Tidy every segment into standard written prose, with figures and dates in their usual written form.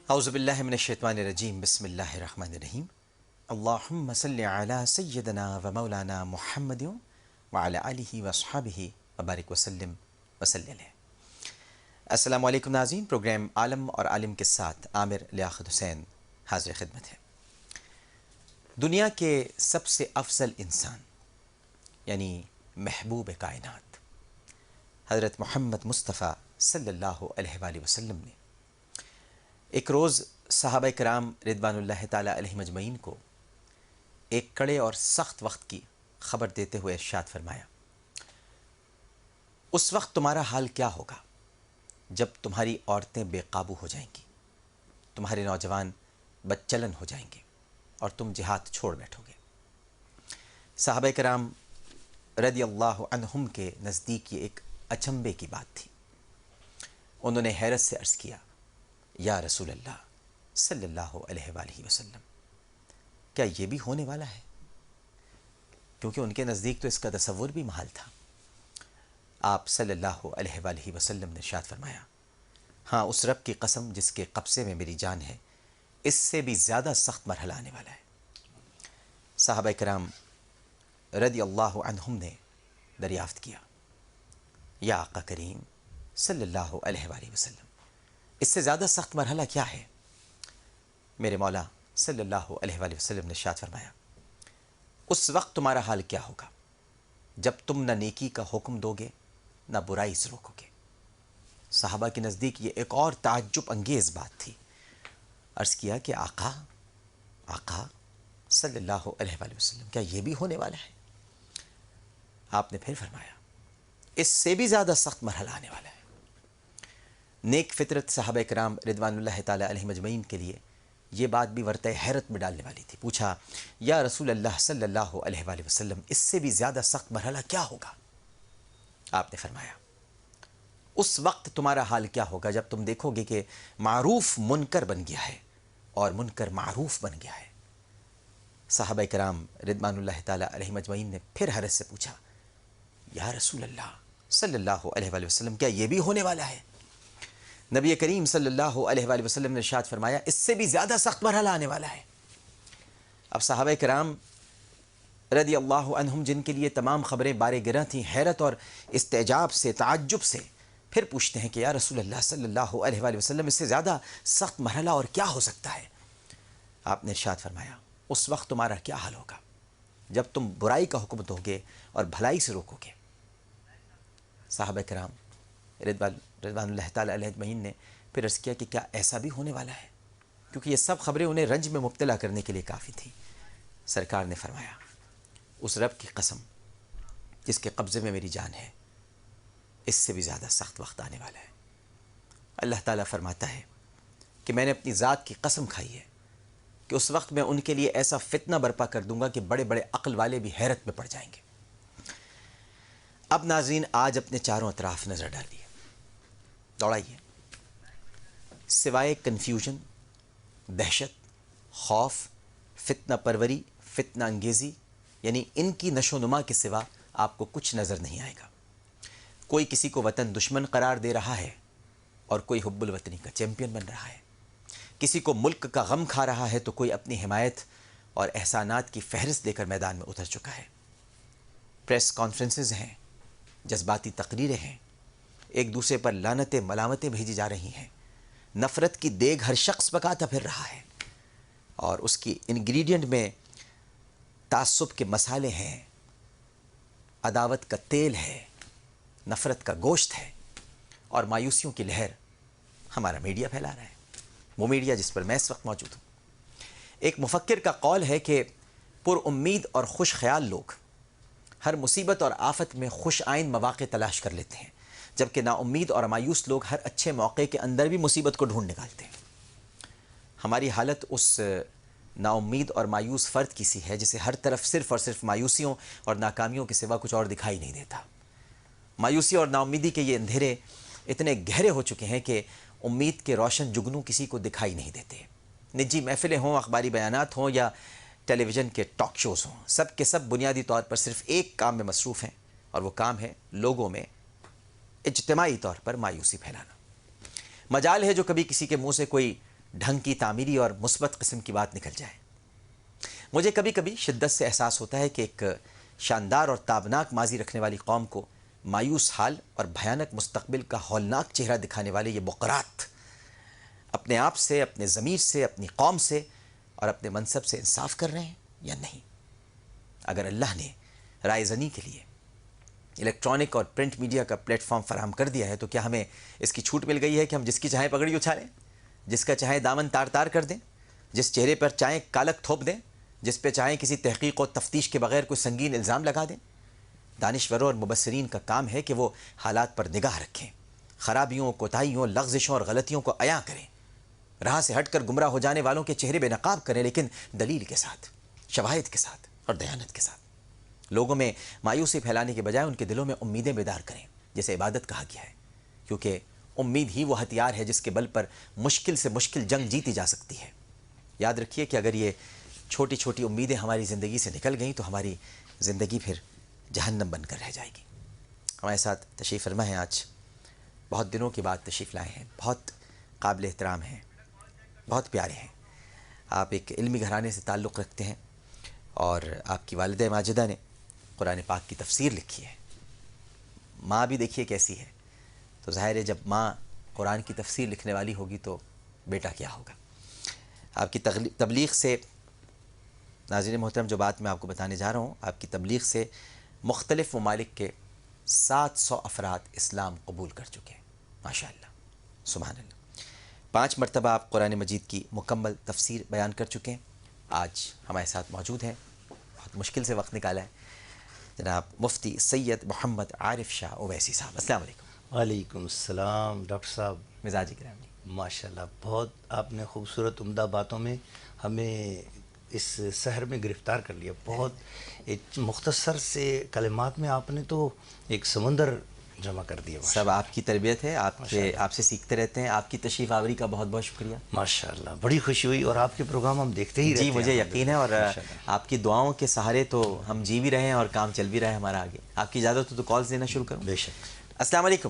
اعوذ باللہ من الشیطان الرجیم بسم اللہ الرحمن الرحیم اللہم صلی علی سیدنا و مولانا محمد وعلی آلہ واصحابہ وبارک وسلم وصلی علیہ۔ السلام علیکم ناظرین، پروگرام عالم اور عالم کے ساتھ عامر لیاقت حسین حاضر خدمت ہے۔ دنیا کے سب سے افضل انسان یعنی محبوب کائنات حضرت محمد مصطفیٰ صلی اللہ علیہ وآلہ وسلم نے ایک روز صحابہ کرام رضوان اللہ تعالیٰ علیہ مجمعین کو ایک کڑے اور سخت وقت کی خبر دیتے ہوئے ارشاد فرمایا، اس وقت تمہارا حال کیا ہوگا جب تمہاری عورتیں بے قابو ہو جائیں گی، تمہارے نوجوان بدچلن ہو جائیں گے اور تم جہاد چھوڑ بیٹھو گے۔ صحابہ کرام رضی اللہ عنہم کے نزدیک یہ ایک اچنبے کی بات تھی۔ انہوں نے حیرت سے عرض کیا، یا رسول اللہ صلی اللہ علیہ وآلہ وسلم، کیا یہ بھی ہونے والا ہے؟ کیونکہ ان کے نزدیک تو اس کا تصور بھی محال تھا۔ آپ صلی اللہ علیہ وآلہ وسلم نے ارشاد فرمایا، ہاں، اس رب کی قسم جس کے قبضے میں میری جان ہے، اس سے بھی زیادہ سخت مرحلہ آنے والا ہے۔ صحابہ کرام رضی اللہ عنہم نے دریافت کیا، یا آقا کریم صلی اللہ علیہ وآلہ وسلم، اس سے زیادہ سخت مرحلہ کیا ہے؟ میرے مولا صلی اللہ علیہ وآلہ وسلم نے ارشاد فرمایا، اس وقت تمہارا حال کیا ہوگا جب تم نہ نیکی کا حکم دو گے نہ برائی سے روکو گے۔ صحابہ کے نزدیک یہ ایک اور تعجب انگیز بات تھی۔ عرض کیا کہ آقا صلی اللہ علیہ وآلہ وسلم، کیا یہ بھی ہونے والا ہے؟ آپ نے پھر فرمایا، اس سے بھی زیادہ سخت مرحلہ آنے والا ہے۔ نیک فطرت صحابہ کرام رضوان اللہ تعالیٰ علیہ مجمعین کے لیے یہ بات بھی ورطۂ حیرت میں ڈالنے والی تھی۔ پوچھا، یا رسول اللہ صلی اللہ علیہ وآلہ وسلم، اس سے بھی زیادہ سخت مرحلہ کیا ہوگا؟ آپ نے فرمایا، اس وقت تمہارا حال کیا ہوگا جب تم دیکھو گے کہ معروف منکر بن گیا ہے اور منکر معروف بن گیا ہے۔ صحابہ کرام رضوان اللہ تعالیٰ علیہ مجمعین نے پھر حیرت سے پوچھا، یا رسول اللہ صلی اللہ علیہ وآلہ وسلم، کیا یہ بھی ہونے والا ہے؟ نبی کریم صلی اللہ علیہ وآلہ وسلم نے ارشاد فرمایا، اس سے بھی زیادہ سخت مرحلہ آنے والا ہے۔ اب صحابہ کرام رضی اللہ عنہم، جن کے لیے تمام خبریں بارے گراں تھیں، حیرت اور استعجاب سے، تعجب سے پھر پوچھتے ہیں کہ یا رسول اللہ صلی اللہ علیہ وآلہ وسلم، اس سے زیادہ سخت مرحلہ اور کیا ہو سکتا ہے؟ آپ نے ارشاد فرمایا، اس وقت تمہارا کیا حال ہوگا جب تم برائی کا حکم دو گے اور بھلائی سے روکو گے۔ صحابہ کرام رضوان اللہ تعالیٰ علیہ اجمعین نے پھر عرض کیا کہ کیا ایسا بھی ہونے والا ہے؟ کیونکہ یہ سب خبریں انہیں رنج میں مبتلا کرنے کے لیے کافی تھیں۔ سرکار نے فرمایا، اس رب کی قسم جس کے قبضے میں میری جان ہے، اس سے بھی زیادہ سخت وقت آنے والا ہے۔ اللہ تعالیٰ فرماتا ہے کہ میں نے اپنی ذات کی قسم کھائی ہے کہ اس وقت میں ان کے لیے ایسا فتنہ برپا کر دوں گا کہ بڑے بڑے عقل والے بھی حیرت میں پڑ جائیں گے۔ اب ناظرین، آج اپنے چاروں اطراف نظر ڈالیے، دوڑائیے، سوائے کنفیوژن، دہشت، خوف، فتنہ پروری، فتنہ انگیزی، یعنی ان کی نشو و نما کے سوا آپ کو کچھ نظر نہیں آئے گا۔ کوئی کسی کو وطن دشمن قرار دے رہا ہے اور کوئی حب الوطنی کا چیمپئن بن رہا ہے۔ کسی کو ملک کا غم کھا رہا ہے تو کوئی اپنی حمایت اور احسانات کی فہرست دے کر میدان میں اتر چکا ہے۔ پریس کانفرنسز ہیں، جذباتی تقریریں ہیں، ایک دوسرے پر لعنتیں ملامتیں بھیجی جا رہی ہیں، نفرت کی دیگ ہر شخص پکاتا پھر رہا ہے، اور اس کی انگریڈینٹ میں تعصب کے مسالے ہیں، عداوت کا تیل ہے، نفرت کا گوشت ہے، اور مایوسیوں کی لہر ہمارا میڈیا پھیلا رہا ہے، وہ میڈیا جس پر میں اس وقت موجود ہوں۔ ایک مفکر کا قول ہے کہ پر امید اور خوش خیال لوگ ہر مصیبت اور آفت میں خوش آئند مواقع تلاش کر لیتے ہیں، جبکہ نا امید اور مایوس لوگ ہر اچھے موقع کے اندر بھی مصیبت کو ڈھونڈ نکالتے ہیں۔ ہماری حالت اس نا امید اور مایوس فرد کی سی ہے جسے ہر طرف صرف اور صرف مایوسیوں اور ناکامیوں کے سوا کچھ اور دکھائی نہیں دیتا۔ مایوسی اور نا امیدی کے یہ اندھیرے اتنے گہرے ہو چکے ہیں کہ امید کے روشن جگنوں کسی کو دکھائی نہیں دیتے۔ نجی محفلیں ہوں، اخباری بیانات ہوں یا ٹیلی ویژن کے ٹاک شوز ہوں، سب کے سب بنیادی طور پر صرف ایک کام میں مصروف ہیں، اور وہ کام ہے لوگوں میں اجتماعی طور پر مایوسی پھیلانا۔ مجال ہے جو کبھی کسی کے منہ سے کوئی ڈھنگ کی تعمیری اور مثبت قسم کی بات نکل جائے۔ مجھے کبھی کبھی شدت سے احساس ہوتا ہے کہ ایک شاندار اور تابناک ماضی رکھنے والی قوم کو مایوس حال اور بھیانک مستقبل کا ہولناک چہرہ دکھانے والے یہ بقرات اپنے آپ سے، اپنے ضمیر سے، اپنی قوم سے اور اپنے منصب سے انصاف کر رہے ہیں یا نہیں؟ اگر اللہ نے رائے زنی کے لیے الیکٹرانک اور پرنٹ میڈیا کا پلیٹ فارم فراہم کر دیا ہے تو کیا ہمیں اس کی چھوٹ مل گئی ہے کہ ہم جس کی چاہیں پگڑی اچھالیں، جس کا چاہیں دامن تار تار کر دیں، جس چہرے پر چاہیں کالک تھوپ دیں، جس پہ چاہیں کسی تحقیق و تفتیش کے بغیر کوئی سنگین الزام لگا دیں؟ دانشوروں اور مبصرین کا کام ہے کہ وہ حالات پر نگاہ رکھیں، خرابیوں، کوتاہیوں، لغزشوں اور غلطیوں کو عیاں کریں، راہ سے ہٹ کر گمراہ ہو جانے والوں کے چہرے بے نقاب کریں، لیکن دلیل کے ساتھ، شواہد کے ساتھ اور دیانت کے ساتھ۔ لوگوں میں مایوسی پھیلانے کے بجائے ان کے دلوں میں امیدیں بیدار کریں، جسے عبادت کہا گیا ہے، کیونکہ امید ہی وہ ہتھیار ہے جس کے بل پر مشکل سے مشکل جنگ جیتی جا سکتی ہے۔ یاد رکھیے کہ اگر یہ چھوٹی چھوٹی امیدیں ہماری زندگی سے نکل گئیں تو ہماری زندگی پھر جہنم بن کر رہ جائے گی۔ ہمارے ساتھ تشریف فرما ہیں، آج بہت دنوں کے بعد تشریف لائے ہیں، بہت قابل احترام ہیں، بہت پیارے ہیں۔ آپ ایک علمی گھرانے سے تعلق رکھتے ہیں اور آپ کی والدہ ماجدہ نے قرآن پاک کی تفسیر لکھی ہے۔ ماں بھی دیکھیے کیسی ہے، تو ظاہر ہے جب ماں قرآن کی تفسیر لکھنے والی ہوگی تو بیٹا کیا ہوگا۔ آپ کی تبلیغ سے، ناظرین محترم، جو بات میں آپ کو بتانے جا رہا ہوں، آپ کی تبلیغ سے مختلف ممالک کے 700 افراد اسلام قبول کر چکے ہیں، ماشاءاللہ، سبحان اللہ۔ 5 مرتبہ آپ قرآن مجید کی مکمل تفسیر بیان کر چکے ہیں۔ آج ہمارے ساتھ موجود ہیں، بہت مشکل سے وقت نکالا ہے، جناب مفتی سید محمد عارف شاہ اویسی صاحب۔ السلام علیکم۔ وعلیکم السلام ڈاکٹر صاحب، مزاج گرامی۔ ماشاءاللہ بہت آپ نے خوبصورت عمدہ باتوں میں ہمیں اس سحر میں گرفتار کر لیا۔ بہت ایک مختصر سے کلمات میں آپ نے تو ایک سمندر جمع کر دیا۔ سب آپ کی تربیت ہے، آپ سے سیکھتے رہتے ہیں۔ آپ کی تشریف آوری کا بہت بہت شکریہ۔ ماشاءاللہ بڑی خوشی ہوئی، اور آپ کے پروگرام ہم دیکھتے ہی رہتے ہیں۔ جی مجھے یقین ہے، اور آپ کی دعاؤں کے سہارے تو ہم جی بھی رہے ہیں اور کام چل بھی رہا ہے ہمارا آگے۔ آپ کی اجازت ہو تو کالز دینا شروع کروں؟ بے شک۔ السلام علیکم۔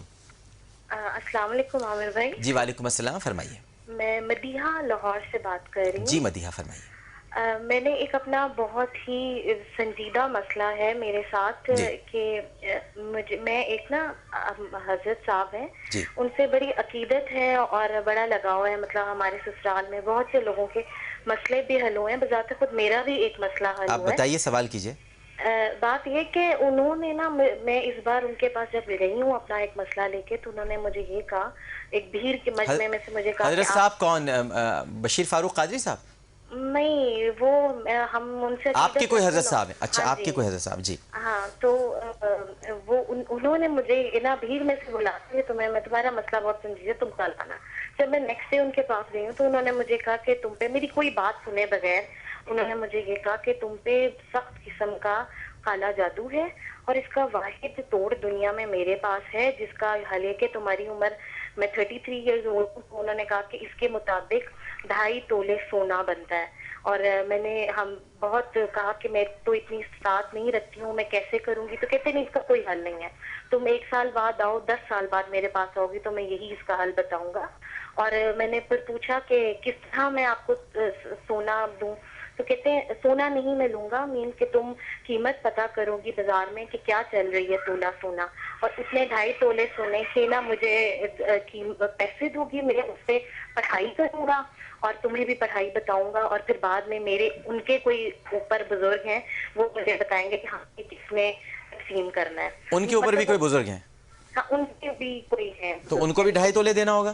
السلام علیکم عامر بھائی۔ جی وعلیکم السلام، فرمائیے۔ میں مدیحہ لاہور سے بات کر رہی ہوں۔ جی مدیحہ فرمائیے۔ میں نے ایک اپنا بہت ہی سنجیدہ مسئلہ ہے میرے ساتھ کہ میں ایک نا حضرت صاحب ہیں، ان سے بڑی عقیدت ہے اور بڑا لگاؤ ہے، مطلب ہمارے سسرال میں بہت سے لوگوں کے مسئلے بھی حل ہوئے ہیں، بذات خود میرا بھی ایک مسئلہ حل ہوا ہے۔ آپ بتائیے، سوال کیجئے۔ بات یہ کہ انہوں نے نا، میں اس بار ان کے پاس جب گئی ہوں اپنا ایک مسئلہ لے کے، تو انہوں نے مجھے یہ کہا، ایک بھیڑ کے مجمع میں سے مجھے کہا، حضرت صاحب کون؟ بشیر فاروق قادری صاحب؟ نہیں، وہ ہم ان سے آپ کے کوئی حضرت صاحب ہیں؟ اچھا، آپ کے کوئی حضرت صاحب، جی ہاں۔ تو وہ انہوں نے مجھے نا بھیڑ میں سے بلا کے، تو میں تمہارا مسئلہ بہت سنجیدہ، تم کل آنا۔ جب میں نیکسٹ ڈے ان کے پاس گئی ہوں تو انہوں نے مجھے کہا کہ تم پہ میری کوئی بات سنے بغیر انہوں نے مجھے یہ کہا کہ تم پہ سخت قسم کا کالا جادو ہے، اور اس کا واحد توڑ دنیا میں میرے پاس ہے، جس کا حل ہے کہ تمہاری عمر، میں 33 ایئرز اولڈ ہوں، تو انہوں نے کہا کہ اس کے مطابق 2.5 تولے سونا بنتا ہے۔ اور میں نے بہت کہا کہ میں تو اتنی ساتھ نہیں رکھتی ہوں، میں کیسے کروں گی؟ تو کہتے نہیں، اس کا کوئی حل نہیں ہے، تم 1 سال بعد آؤ، 10 سال بعد میرے پاس آؤ گی تو میں یہی اس کا حل بتاؤں گا۔ اور میں نے پھر پوچھا کہ کس طرح میں آپ کو سونا دوں؟ تو کہتے ہیں سونا نہیں میں لوں گا، مین کہ تم قیمت پتہ کرو گی بازار میں کہ کیا چل رہی ہے تولا سونا، اور اتنے 2.5 تولے سونے کے نا مجھے پیسے دو گی، میں اس سے پڑھائی کروں گا اور تمہیں بھی پڑھائی بتاؤں گا، اور پھر بعد میں میرے ان کے کوئی اوپر بزرگ ہیں، وہ مجھے بتائیں گے کہ ہاں کس میں تقسیم کرنا ہے۔ ان کے اوپر بھی کوئی بزرگ ہیں؟ ہاں، ان کے بھی کوئی ہیں، تو ان کو بھی 2.5 تولے دینا ہوگا؟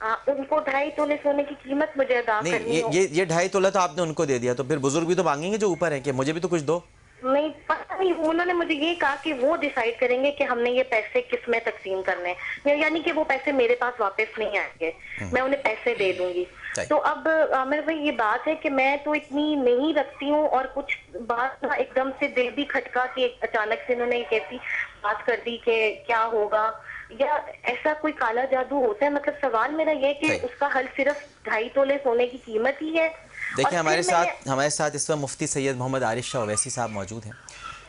ہاں، ان کو 2.5 تولے سونے کی قیمت مجھے ادا کرنی نہیں، ہو۔ یہ 2.5 تولہ تو آپ نے ان کو دے دیا، تو پھر بزرگ بھی تو مانگیں گے جو اوپر ہیں کہ مجھے بھی تو کچھ دو۔ نہیں، پتہ نہیں، انہوں نے مجھے یہ کہا کہ وہ ڈیسائیڈ کریں گے کہ ہم نے یہ پیسے کس میں تقسیم کرنے ہیں، یعنی کہ وہ پیسے میرے پاس واپس نہیں آئیں گے، میں انہیں پیسے دے دوں گی۔ تو اب عامر بھائی یہ بات ہے کہ میں تو اتنی نہیں رکھتی ہوں، اور کچھ بات ایک دم سے دل بھی کھٹکا کہ اچانک سے انہوں نے ایک ایسی بات کر دی کہ کیا ہوگا، یا ایسا کوئی کالا جادو ہوتا ہے؟ مطلب سوال میرا یہ کہ اس کا حل صرف 2.5 تولے سونے کی قیمت ہی ہے؟ دیکھیں، ہمارے ساتھ اس وقت مفتی سید محمد عارف شاہ اویسی صاحب موجود ہیں،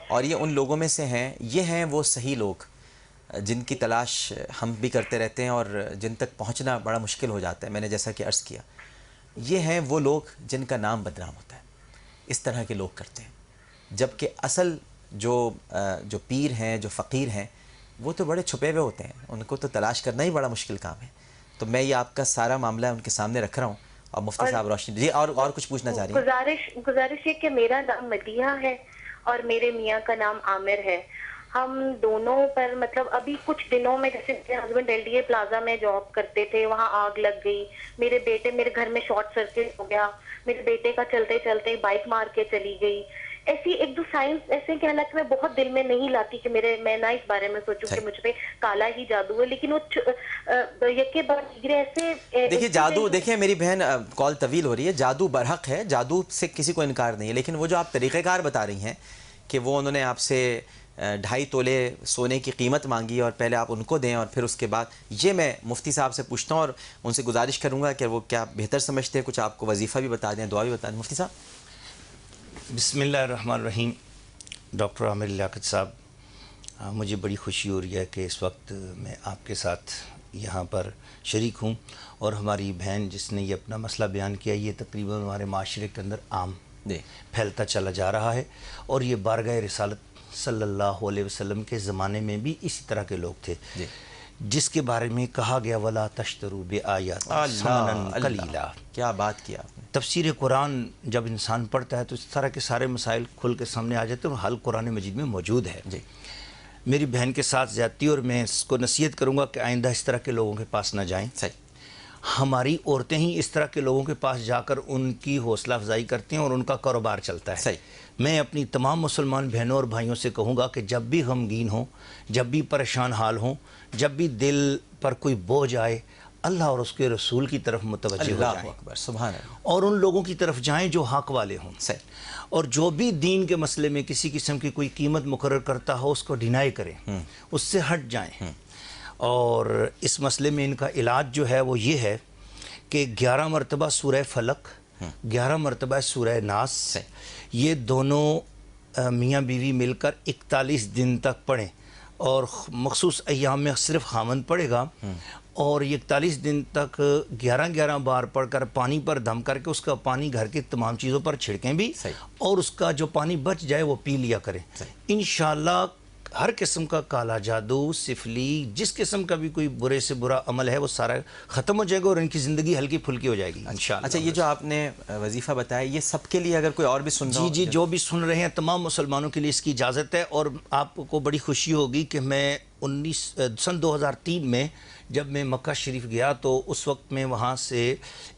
اور یہ ان لوگوں میں سے ہیں، یہ ہیں وہ صحیح لوگ جن کی تلاش ہم بھی کرتے رہتے ہیں اور جن تک پہنچنا بڑا مشکل ہو جاتا ہے۔ میں نے جیسا کہ عرض کیا، یہ ہیں وہ لوگ جن کا نام بدنام ہوتا ہے، اس طرح کے لوگ کرتے ہیں، جبکہ اصل جو پیر ہیں، جو فقیر ہیں، وہ تو بڑے چھپے ہوئے ہوتے ہیں، ان کو تو تلاش کرنا ہی بڑا مشکل کام ہے. تو میں یہ آپ کا سارا معاملہ ان کے سامنے رکھ رہا ہوں. اور مفتی صاحب روشنی جی اور کچھ پوچھنا چاہ رہی ہیں؟ گزارش ہے کہ میرا نام مدیحہ ہے اور میرے میاں کا نام عامر ہے. ہم دونوں پر مطلب ابھی کچھ دنوں میں، جیسے میرے husband L D A plaza میں جاب کرتے تھے، وہاں آگ لگ گئی، میرے گھر میں شارٹ سرکٹ ہو گیا، میرے بیٹے کا چلتے چلتے بائک مار کے چلی گئی. ایسی ایک دو سائنس ایسے کہ حالانکہ میں بہت دل میں نہیں لاتی کہ میں نہ اس بارے میں سوچوں کہ مجھ پہ کالا ہی جادو ہے، لیکن وہ یکے بعد ایسے دیکھیے جادو، دیکھیں میری بہن کال طویل ہو رہی ہے، جادو برحق ہے، جادو سے کسی کو انکار نہیں ہے، لیکن وہ جو آپ طریقہ کار بتا رہی ہیں کہ وہ انہوں نے آپ سے 2.5 تولے سونے کی قیمت مانگی اور پہلے آپ ان کو دیں اور پھر اس کے بعد، یہ میں مفتی صاحب سے پوچھتا ہوں اور ان سے گزارش کروں گا کہ وہ کیا بہتر سمجھتے ہیں، کچھ آپ کو وظیفہ بھی بتا دیں، دعا بھی بتا دیں. مفتی صاحب بسم اللہ الرحمن الرحیم. ڈاکٹر عامر لیاقت صاحب، مجھے بڑی خوشی ہو رہی ہے کہ اس وقت میں آپ کے ساتھ یہاں پر شریک ہوں، اور ہماری بہن جس نے یہ اپنا مسئلہ بیان کیا، یہ تقریباً ہمارے معاشرے کے اندر عام پھیلتا چلا جا رہا ہے، اور یہ بارگاہ رسالت صلی اللہ علیہ وسلم کے زمانے میں بھی اسی طرح کے لوگ تھے جس کے بارے میں کہا گیا وَلَا تَشْتَرُوا بِآيَاتِ ثَمَنًا قَلِيلًا. کیا بات کیا آپ نے. تفسیر قرآن جب انسان پڑھتا ہے تو اس طرح کے سارے مسائل کھل کے سامنے آ جاتے ہیں، اور حل قرآن مجید میں موجود ہے. میری بہن کے ساتھ زیادتی، اور میں اس کو نصیحت کروں گا کہ آئندہ اس طرح کے لوگوں کے پاس نہ جائیں. ہماری عورتیں ہی اس طرح کے لوگوں کے پاس جا کر ان کی حوصلہ افزائی کرتی ہیں اور ان کا کاروبار چلتا ہے. میں اپنی تمام مسلمان بہنوں اور بھائیوں سے کہوں گا کہ جب بھی غمگین ہوں، جب بھی پریشان حال ہوں، جب بھی دل پر کوئی بوجھ آئے، اللہ اور اس کے رسول کی طرف متوجہ ہو جائیں، سبحان اللہ، اور ان لوگوں کی طرف جائیں جو حق والے ہوں. اور جو بھی دین کے مسئلے میں کسی قسم کی کوئی قیمت مقرر کرتا ہو، اس کو ڈینائی کریں، اس سے ہٹ جائیں. اور اس مسئلے میں ان کا علاج جو ہے وہ یہ ہے کہ 11 مرتبہ سورہ فلق، 11 مرتبہ سورہ ناس، یہ دونوں میاں بیوی مل کر 41 دن تک پڑھیں، اور مخصوص ایام میں صرف خامند پڑھے گا، اور یہ 41 دن تک 11 بار پڑھ کر پانی پر دم کر کے اس کا پانی گھر کی تمام چیزوں پر چھڑکیں بھی، اور اس کا جو پانی بچ جائے وہ پی لیا کریں. انشاءاللہ ہر قسم کا کالا جادو، سفلی، جس قسم کا بھی کوئی برے سے برا عمل ہے وہ سارا ختم ہو جائے گا، اور ان کی زندگی ہلکی پھلکی ہو جائے گی انشاءاللہ. اچھا، یہ جو آپ نے وظیفہ بتایا، یہ سب کے لیے اگر کوئی اور بھی سن رہا ہو؟ جی، جو بھی سن رہے ہیں تمام مسلمانوں کے لیے اس کی اجازت ہے. اور آپ کو بڑی خوشی ہوگی کہ میں سن 2003 میں جب میں مکہ شریف گیا تو اس وقت میں وہاں سے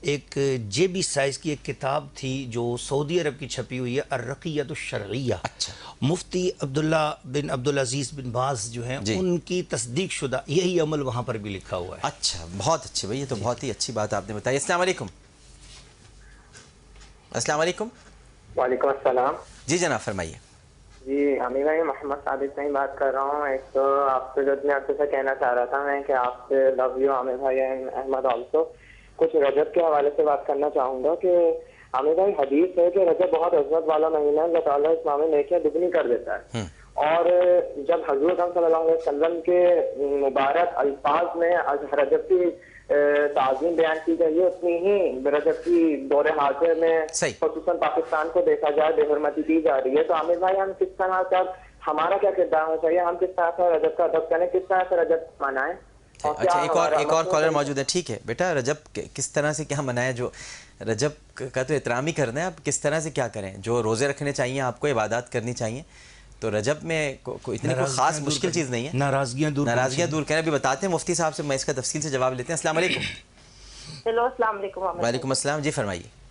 ایک جیبی سائز کی ایک کتاب تھی جو سعودی عرب کی چھپی ہوئی ہے، الرقیۃ الشرعیہ. مفتی عبداللہ بن عبدالعزیز بن باز جو ہیں ان کی تصدیق شدہ یہی عمل وہاں پر بھی لکھا ہوا ہے. اچھا، بہت اچھے بھائی، یہ تو بہت ہی اچھی بات آپ نے بتائی. السلام علیکم. السلام علیکم. وعلیکم السلام. جی جناب فرمائیے. جی امیر بھائی، محمد صادق سے بات کر رہا ہوں. ایک تو آپ سے جو اتنے عرصے سے کہنا چاہ رہا تھا میں کہ آپ سے لو یو عامر بھائی اینڈ احمد آلسو. کچھ رجب کے حوالے سے بات کرنا چاہوں گا کہ عامر بھائی حدیث ہے کہ رجب بہت عزت والا مہینہ ہے، اللہ تعالیٰ اس ماہ میں نیکیاں دگنی کر دیتا ہے. اور جب حضور صلی اللہ علیہ وسلم کے مبارک الفاظ میں رجب کی تعظیم بیان کی گئی ہے، اتنی ہی رجب کی دور حاضر میں خصوصاً پاکستان کو دیکھا جائے بے حرمتی کی جا رہی ہے. تو عامر بھائی ہم کس طرح سے، ہمارا کیا کردار ہونا چاہیے، ہم کس طرح سے رجب کا ادب کریں، کس طرح سے رجب منائیں؟ اچھا، ایک اور کالر موجود ہے. ٹھیک ہے بیٹا، رجب کس طرح سے کیا منائیں؟ جو رجب کا تو احترام ہی کرنا ہے، اب کس طرح سے کیا کریں؟ جو روزے رکھنے چاہیے، آپ کو عبادات کرنی چاہیے، تو رجب میں اتنی کوئی خاص مشکل چیز نہیں ہے. ناراضگیاں دور کریں. ابھی بتاتے ہیں مفتی صاحب سے، میں اس کا تفصیل سے جواب لیتے ہیں. السلام علیکم. ہیلو، السلام علیکم. وعلیکم السلام. جی فرمائیے.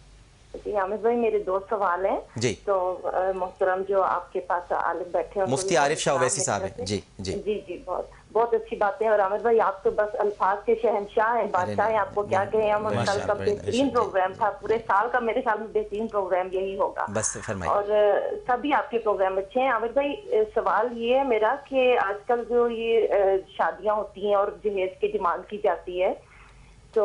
جی عامر بھائی، میرے دو سوال ہیں. جی. تو محترم جو آپ کے پاس عالم بیٹھے ہیں مفتی عارف شاہ اویسی صاحب ہیں. جی جی جی جی، بہت اچھی باتیں. اور عامر بھائی آپ تو بس الفاظ کے شہنشاہ ہیں، بادشاہ ہیں، آپ کو کیا کہیں ہم. کل کا بہترین پروگرام تھا، پورے سال کا میرے خیال میں بہترین پروگرام یہی ہوگا. بس فرمائیے. اور سبھی آپ کے پروگرام اچھے ہیں. عامر بھائی سوال یہ ہے میرا کہ آج کل جو یہ شادیاں ہوتی ہیں اور جہیز کی ڈیمانڈ کی جاتی ہے، تو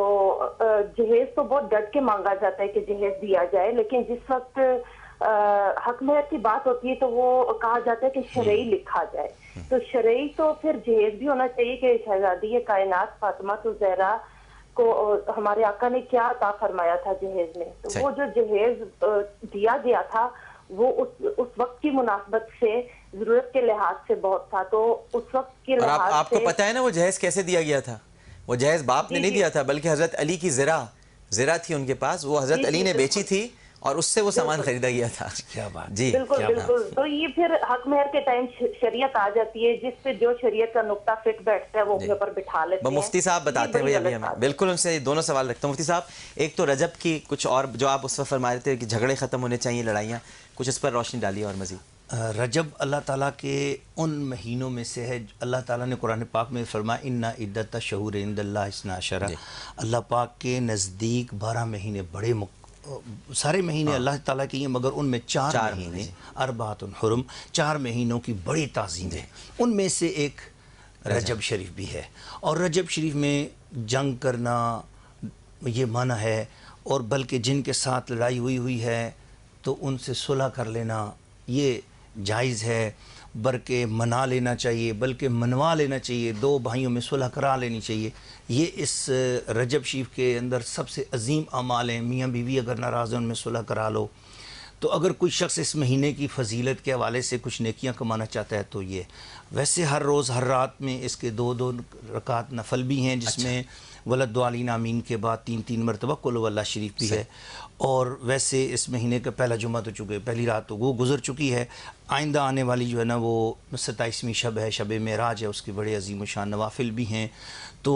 جہیز تو بہت ڈٹ کے مانگا جاتا ہے کہ جہیز دیا جائے، لیکن جس وقت حق مہر کی بات ہوتی ہے تو وہ کہا جاتا ہے کہ شرعی لکھا جائے. تو شرعی تو پھر جہیز بھی ہونا چاہیے کہ شہزادی کائنات فاطمہ الزہرا کو ہمارے آقا نے کیا عطا فرمایا تھا جہیز میں. تو وہ جو جہیز دیا گیا تھا وہ اس وقت کی مناسبت سے ضرورت کے لحاظ سے بہت تھا. تو اس وقت کے لحاظ سے آپ کو پتہ ہے نا وہ جہیز کیسے دیا گیا تھا؟ وہ جہیز باپ نے نہیں دیا تھا بلکہ حضرت علی کی زرہ تھی ان کے پاس، وہ حضرت علی نے بیچی تھی اور اس سے وہ سامان خریدا گیا تھا. کیا بات. جی بالکل بالکل. تو یہ پھر حق مہر کے ٹائم شریعت آ جاتی ہے جس سے جو شریعت کا نقطہ فٹ بیٹھتا ہے وہ اپنے اوپر بٹھا لیتے ہیں. مفتی صاحب بتاتے ہیں بھائی ابھی ہمیں بالکل ان سے دونوں سوال رکھتا ہوں. مفتی صاحب ایک تو رجب کی کچھ اور جو آپ اس وقت فرما رہے تھے کہ جھگڑے ختم ہونے چاہیے، لڑائیاں، کچھ اس پر روشنی ڈالیے اور مزید. رجب اللہ تعالیٰ کے ان مہینوں میں سے ہے. اللہ تعالیٰ نے قرآن پاک میں فرمایا اِنَّ عِدَّتَ الشُّهُورِ عِندَ اللَّهِ اثْنَا عَشَرَ. اللہ پاک کے نزدیک 12 مہینے بڑے سارے مہینے اللہ تعالیٰ کے ہیں مگر ان میں 4 مہینے اربعۃ حرم، 4 مہینوں کی بڑی تعظیم ہے. ان میں سے ایک رجب شریف بھی ہے. اور رجب شریف میں جنگ کرنا یہ منع ہے، اور بلکہ جن کے ساتھ لڑائی ہوئی ہے تو ان سے صلح کر لینا یہ جائز ہے، بلکہ منا لینا چاہیے، بلکہ منوا لینا چاہیے، 2 بھائیوں میں صلح کرا لینی چاہیے. یہ اس رجب شریف کے اندر سب سے عظیم اعمال ہیں. میاں بیوی اگر ناراض ہیں ان میں صلح کرا لو. تو اگر کوئی شخص اس مہینے کی فضیلت کے حوالے سے کچھ نیکیاں کمانا چاہتا ہے تو یہ ویسے ہر روز ہر رات میں اس کے 2 رکعت نفل بھی ہیں جس میں ولدوالین آمین کے بعد 3 مرتبہ قل هو اللہ شریف بھی ہے. اور ویسے اس مہینے کا پہلا جمعہ تو چکے، پہلی رات تو وہ گزر چکی ہے. آئندہ آنے والی جو ہے نا وہ 27ویں شب ہے، شب معراج ہے، اس کے بڑے عظیم و شان نوافل بھی ہیں. تو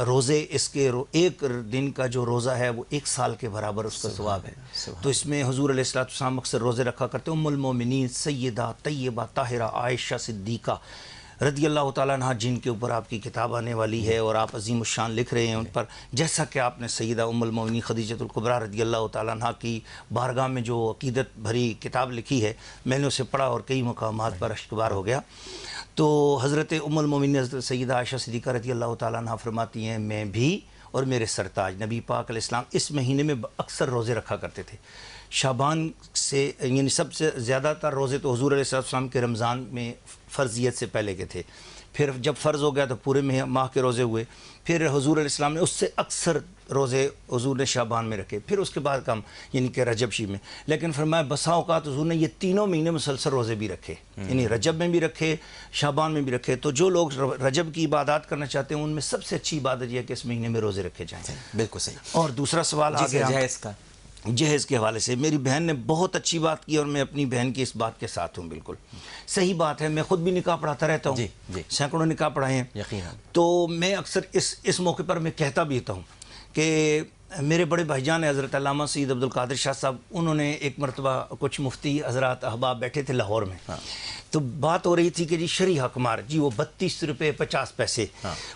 روزے اس کے ایک دن کا جو روزہ ہے وہ 1 سال کے برابر اس کا ثواب ہے. تو اس میں حضور علیہ السلام اکثر روزے رکھا کرتے. ام المومنین سیدہ طیبہ طاہرہ عائشہ صدیقہ رضی اللہ تعالیٰ عنہ جن کے اوپر آپ کی کتاب آنے والی ہے اور آپ عظیم الشان لکھ رہے ہیں ان پر، جیسا کہ آپ نے سیدہ ام المومنین خدیجۃ الکبریٰ رضی اللہ تعالیٰ عنہ کی بارگاہ میں جو عقیدت بھری کتاب لکھی ہے، میں نے اسے پڑھا اور کئی مقامات پر اشکبار ہو گیا. تو حضرت ام المومنین حضرت سیدہ عائشہ صدیقہ رضی اللہ تعالیٰ عنہ فرماتی ہیں میں بھی اور میرے سرتاج نبی پاک علیہ السلام اس مہینے میں اکثر روزے رکھا کرتے تھے. شعبان سے یعنی سب سے زیادہ تر روزے تو حضور علیہ السلام کے رمضان میں فرضیت سے پہلے کے تھے. پھر جب فرض ہو گیا تو پورے ماہ کے روزے ہوئے. پھر حضور علیہ السلام نے اس سے اکثر روزے حضور نے شعبان میں رکھے. پھر اس کے بعد کم یعنی کہ رجب شریف میں. لیکن فرمایا بسا اوقات حضور نے یہ 3 مہینے مسلسل روزے بھی رکھے، یعنی رجب میں بھی رکھے، شعبان میں بھی رکھے. تو جو لوگ رجب کی عبادات کرنا چاہتے ہیں ان میں سب سے اچھی عبادت یہ ہے کہ اس مہینے میں روزے رکھے جائیں. بالکل صحیح. اور دوسرا سوال آ گیا جہیز کا. جہیز کے حوالے سے میری بہن نے بہت اچھی بات کی اور میں اپنی بہن کی اس بات کے ساتھ ہوں. بالکل صحیح بات ہے. میں خود بھی نکاح پڑھاتا رہتا ہوں، سینکڑوں نکاح پڑھائے ہیں یقیناً. تو میں اکثر اس موقع پر میں کہتا بھی ہوتا ہوں کہ میرے بڑے بھائی جان حضرت علامہ سید عبدالقادر شاہ صاحب، انہوں نے ایک مرتبہ کچھ مفتی حضرات احباب بیٹھے تھے لاہور میں، تو بات ہو رہی تھی کہ جی شرعی حق مہر جی وہ 32 روپے 50 پیسے.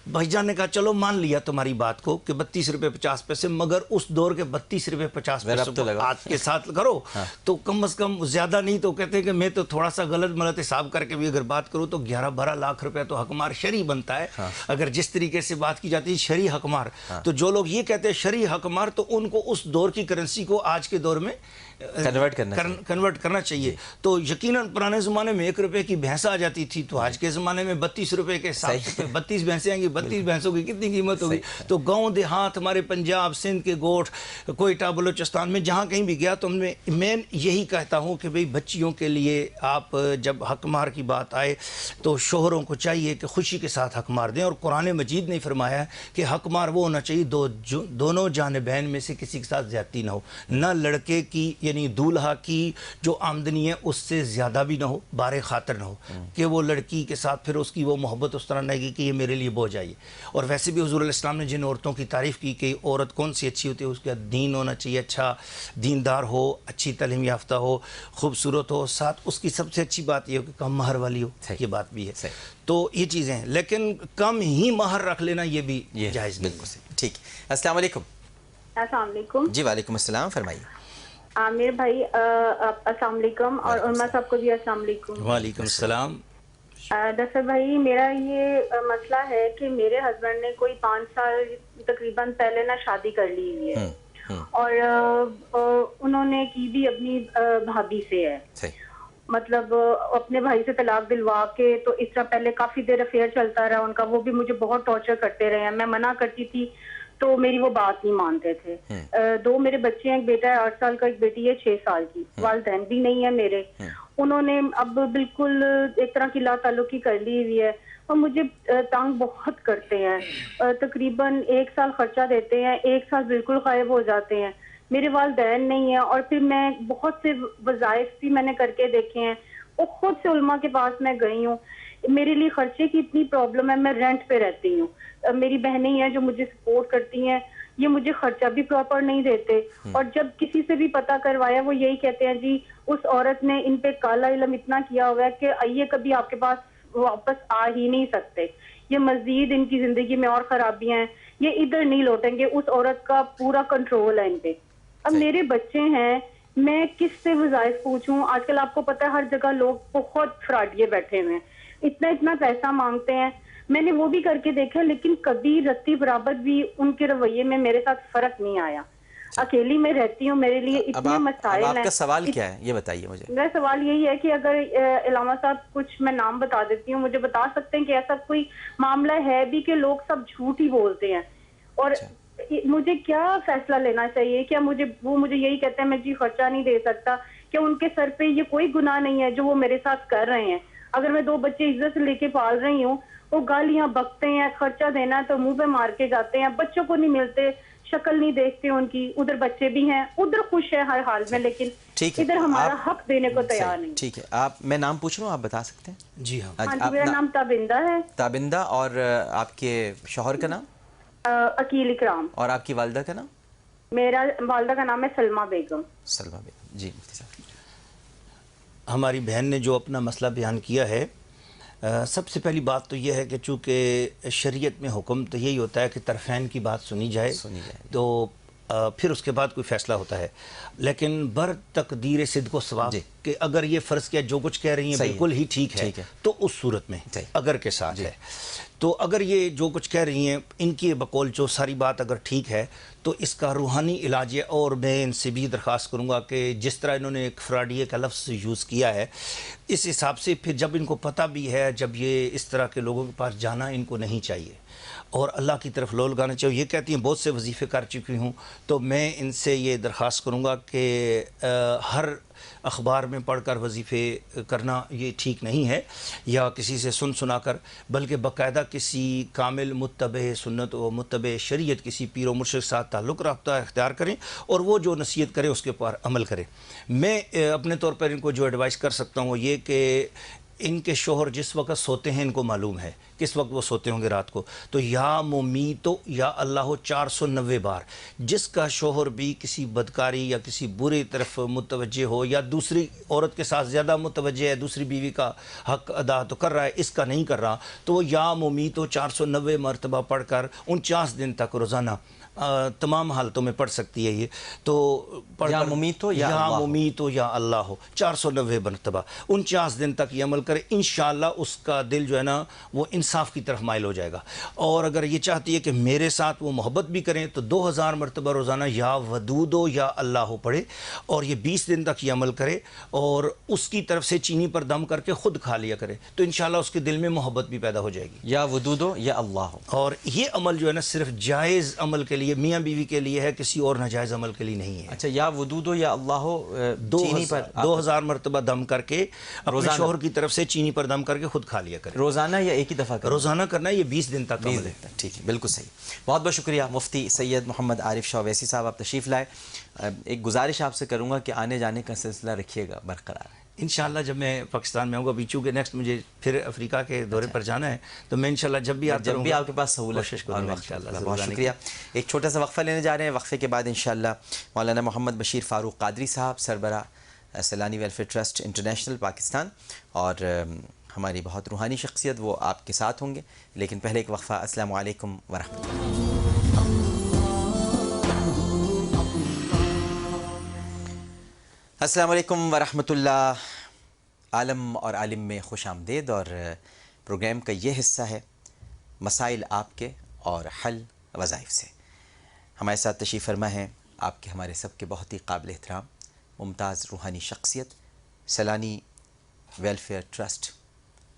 بھائی جان نے کہا چلو مان لیا تمہاری بات کو کہ 32 روپے 50 پیسے، مگر اس دور کے 32 روپے 50 پیسے کو آج کے ساتھ کرو تو کم از کم زیادہ نہیں تو کہتے ہیں کہ میں تو تھوڑا سا غلط ملت حساب کر کے بھی اگر بات کروں تو 11-12 لاکھ روپے تو حق مہر شرعی بنتا ہے اگر جس طریقے سے بات کی جاتی ہے شرعی حق مہر. تو جو لوگ یہ کہتے ہیں شرعی حق مہر تو ان کو اس دور کی کرنسی کو آج کے دور میں کنورٹ کرنا چاہیے. تو یقیناً پرانے زمانے میں 1 روپے کی بھینس آ جاتی تھی، تو آج کے زمانے میں 32 روپے کے ساتھ 32 بھینسیں آئیں گی. 32 بھینسوں کی کتنی قیمت ہوگی. تو گاؤں دیہات ہمارے پنجاب سندھ کے گوٹھ کوئٹہ بلوچستان میں جہاں کہیں بھی گیا تو میں یہی کہتا ہوں کہ بھئی بچیوں کے لیے آپ جب حق مہر کی بات آئے تو شوہروں کو چاہیے کہ خوشی کے ساتھ حق مہر دیں. اور قرآن مجید نے فرمایا کہ حق مہر وہ ہونا چاہیے دونوں جانبین میں سے کسی کے ساتھ زیادتی نہ ہو، نہ لڑکے کی یعنی دولہا کی جو آمدنی ہے اس سے زیادہ بھی نہ ہو، بارے خاطر نہ ہو کہ وہ لڑکی کے ساتھ پھر اس کی وہ محبت اس طرح نہ کی کہ یہ میرے لیے بوجھ آئیے. اور ویسے بھی حضور علیہ السلام نے جن عورتوں کی تعریف کی کہ عورت کون سی اچھی ہوتی ہے، اس کا دین ہونا چاہیے، اچھا دیندار ہو، اچھی تعلیم یافتہ ہو، خوبصورت ہو، ساتھ اس کی سب سے اچھی بات یہ ہو کہ کم مہر والی ہو. یہ بات بھی ہے. تو یہ چیزیں ہیں، لیکن کم ہی مہر رکھ لینا یہ بھی جائز نہیں. بالکل ٹھیک. السلام علیکم. السلام علیکم. جی وعلیکم السلام، فرمائیے. عامر بھائی السلام علیکم، اور علماء صاحب کو بھی السلام علیکم. وعلیکم السلام. دستر بھائی میرا یہ مسئلہ ہے کہ میرے ہسبینڈ نے کوئی 5 سال تقریباً پہلے نا شادی کر لی ہوئی ہے، اور انہوں نے کی بھی اپنی بھابھی سے ہے. مطلب اپنے بھائی سے طلاق دلوا کے، تو اس طرح پہلے کافی دیر افیئر چلتا رہا ان کا، وہ بھی مجھے بہت ٹارچر کرتے رہے ہیں. میں منع کرتی تھی تو میری وہ بات نہیں مانتے تھے. 2 میرے بچے ہیں, ایک بیٹا ہے 8 سال کا, ایک بیٹی ہے 6 سال کی. والدین بھی نہیں ہے میرے. انہوں نے اب بالکل ایک طرح کی لا تعلقی کر لی ہوئی ہے اور مجھے تنگ بہت کرتے ہیں. تقریباً 1 سال خرچہ دیتے ہیں, 1 سال بالکل غائب ہو جاتے ہیں. میرے والدین نہیں ہیں, اور پھر میں بہت سے وظائف بھی میں نے کر کے دیکھے ہیں, اور خود سے علماء کے پاس میں گئی ہوں. میرے لیے خرچے کی اتنی پرابلم ہے, میں رینٹ پہ رہتی ہوں. میری بہنیں ہیں جو مجھے سپورٹ کرتی ہیں, یہ مجھے خرچہ بھی پراپر نہیں دیتے. اور جب کسی سے بھی پتہ کروایا وہ یہی کہتے ہیں جی اس عورت نے ان پہ کالا علم اتنا کیا ہوا ہے کہ یہ کبھی آپ کے پاس واپس آ ہی نہیں سکتے. یہ مزید ان کی زندگی میں اور خرابیاں ہیں, یہ ادھر نہیں لوٹیں گے. اس عورت کا پورا کنٹرول ہے ان پہ. اب میرے بچے ہیں, میں کس سے وظائف پوچھوں؟ آج کل آپ کو پتہ ہے ہر جگہ لوگ بہت فراڈیے بیٹھے ہوئے ہیں, اتنا پیسہ مانگتے ہیں. میں نے وہ بھی کر کے دیکھا, لیکن کبھی رتی برابر بھی ان کے رویے میں میرے ساتھ فرق نہیں آیا. اکیلی میں رہتی ہوں, میرے لیے اتنے مسائل ہیں. اب آپ کا سوال کیا ہے یہ بتائیے مجھے. میرا سوال یہی ہے کہ اگر علامہ صاحب کچھ میں نام بتا دیتی ہوں, مجھے بتا سکتے ہیں کہ ایسا کوئی معاملہ ہے بھی کہ لوگ سب جھوٹ ہی بولتے ہیں, اور مجھے کیا فیصلہ لینا چاہیے؟ کیا مجھے یہی کہتے ہیں میں جی خرچہ نہیں دے سکتا, کیا ان کے سر پہ یہ کوئی گناہ نہیں ہے جو وہ میرے ساتھ کر رہے ہیں؟ اگر میں 2 بچے عزت سے لے کے پال رہی ہوں, وہ گالیاں بکتے ہیں, خرچہ دینا ہے تو منہ پہ مار کے جاتے ہیں, بچوں کو نہیں ملتے, شکل نہیں دیکھتے ان کی. ادھر بچے بھی ہیں, ادھر خوش ہے ہر حال میں, لیکن ادھر ہمارا حق دینے کو تیار نہیں. ٹھیک ہے, میں نام پوچھ رہا ہوں, آپ بتا سکتے ہیں؟ جی ہاں. ہاں جی, میرا نام تابندہ ہے. تابندہ. اور آپ کے شوہر کا نام؟ عقیل اکرام. اور آپ کی والدہ کا نام؟ میرا والدہ کا نام ہے سلمہ بیگم. سلمہ بیگم. جی مفتی صاحب. ہماری بہن نے جو اپنا مسئلہ بیان کیا ہے, سب سے پہلی بات تو یہ ہے کہ چونکہ شریعت میں حکم تو یہی ہوتا ہے کہ طرفین کی بات سنی جائے تو پھر اس کے بعد کوئی فیصلہ ہوتا ہے. لیکن بر تقدیر صدق و ثواب کہ اگر یہ فرض کیا جو کچھ کہہ رہی ہیں بالکل ہی ٹھیک ہے, تو اس صورت میں اگر کے ساتھ ہے, تو اگر یہ جو کچھ کہہ رہی ہیں ان کی بقول جو ساری بات اگر ٹھیک ہے تو اس کا روحانی علاج ہے. اور میں ان سے بھی درخواست کروں گا کہ جس طرح انہوں نے ایک فراڈیے کا لفظ یوز کیا ہے, اس حساب سے پھر جب ان کو پتہ بھی ہے, جب یہ اس طرح کے لوگوں کے پاس جانا ان کو نہیں چاہیے اور اللہ کی طرف لو لگانا چاہیے. یہ کہتی ہیں بہت سے وظیفے کر چکی ہوں, تو میں ان سے یہ درخواست کروں گا کہ ہر اخبار میں پڑھ کر وظیفے کرنا یہ ٹھیک نہیں ہے, یا کسی سے سنا کر, بلکہ باقاعدہ کسی کامل متبع سنت و متبع شریعت کسی پیر و مرشد کے ساتھ تعلق رابطہ اختیار کریں اور وہ جو نصیحت کرے اس کے پر عمل کریں. میں اپنے طور پر ان کو جو ایڈوائز کر سکتا ہوں وہ یہ کہ ان کے شوہر جس وقت سوتے ہیں ان کو معلوم ہے کس وقت وہ سوتے ہوں گے رات کو, تو یا ممیتو یا اللہ 490 بار. جس کا شوہر بھی کسی بدکاری یا کسی برے طرف متوجہ ہو یا دوسری عورت کے ساتھ زیادہ متوجہ ہے, دوسری بیوی کا حق ادا تو کر رہا ہے, اس کا نہیں کر رہا, تو یا ممیتو 490 مرتبہ پڑھ کر 49 دن تک روزانہ تمام حالتوں میں پڑھ سکتی ہے. یہ تو یا ممیتو یا اللہ ہو 490 مرتبہ 49 دن تک یہ عمل کرے, انشاءاللہ اس کا دل جو ہے نا وہ انصاف کی طرف مائل ہو جائے گا. اور اگر یہ چاہتی ہے کہ میرے ساتھ وہ محبت بھی کریں تو 2000 مرتبہ روزانہ یا ودودو یا اللہ ہو پڑھے, اور یہ 20 دن تک یہ عمل کرے اور اس کی طرف سے چینی پر دم کر کے خود کھا لیا کرے, تو انشاءاللہ اس کے دل میں محبت بھی پیدا ہو جائے گی. یا ودودو یا اللہ ہو. اور یہ عمل جو ہے نا صرف جائز عمل کے لیے میاں بیوی کے لیے ہے, کسی اور ناجائز عمل کے لیے نہیں ہے. اچھا, یا ودودو یا اللہ ہو, چینی پر 2000 مرتبہ دم کر کے اپنے شوہر کی طرف سے چینی پر دم کر کے خود کھا لیا کرے. روزانہ یا ایک ہی دفعہ کرنا؟ روزانہ کرنا ہے, یہ 20 دن تک عمل ہے. ٹھیک ہے, بالکل صحیح. بہت بہت شکریہ مفتی سید محمد عارف شاہ اویسی صاحب, آپ تشریف لائے. ایک گزارش آپ سے کروں گا کہ آنے جانے کا سلسلہ رکھیے گا برقرار. انشاءاللہ جب میں پاکستان میں ہوں گا, بیچوں کے نیکسٹ مجھے پھر افریقہ کے دورے پر جانا ہے, تو میں انشاءاللہ جب بھی آپ کے پاس سہولت. بہت شکریہ. ایک چھوٹا سا وقفہ لینے جا رہے ہیں, وقفے کے بعد انشاءاللہ مولانا محمد بشیر فاروق قادری صاحب, سربراہ Saylani welfare trust international Pakistan, اور ہماری بہت روحانی شخصیت, وہ آپ کے ساتھ ہوں گے. لیکن پہلے ایک وقفہ. السلام علیکم ورحمۃ اللہ. السلام علیکم ورحمۃ اللہ. عالم اور عالم میں خوش آمدید. اور پروگرام کا یہ حصہ ہے مسائل آپ کے اور حل وظائف سے. ہمارے ساتھ تشریف فرما ہے آپ کے ہمارے سب کے بہت ہی قابل احترام ممتاز روحانی شخصیت, سیلانی ویلفیئر ٹرسٹ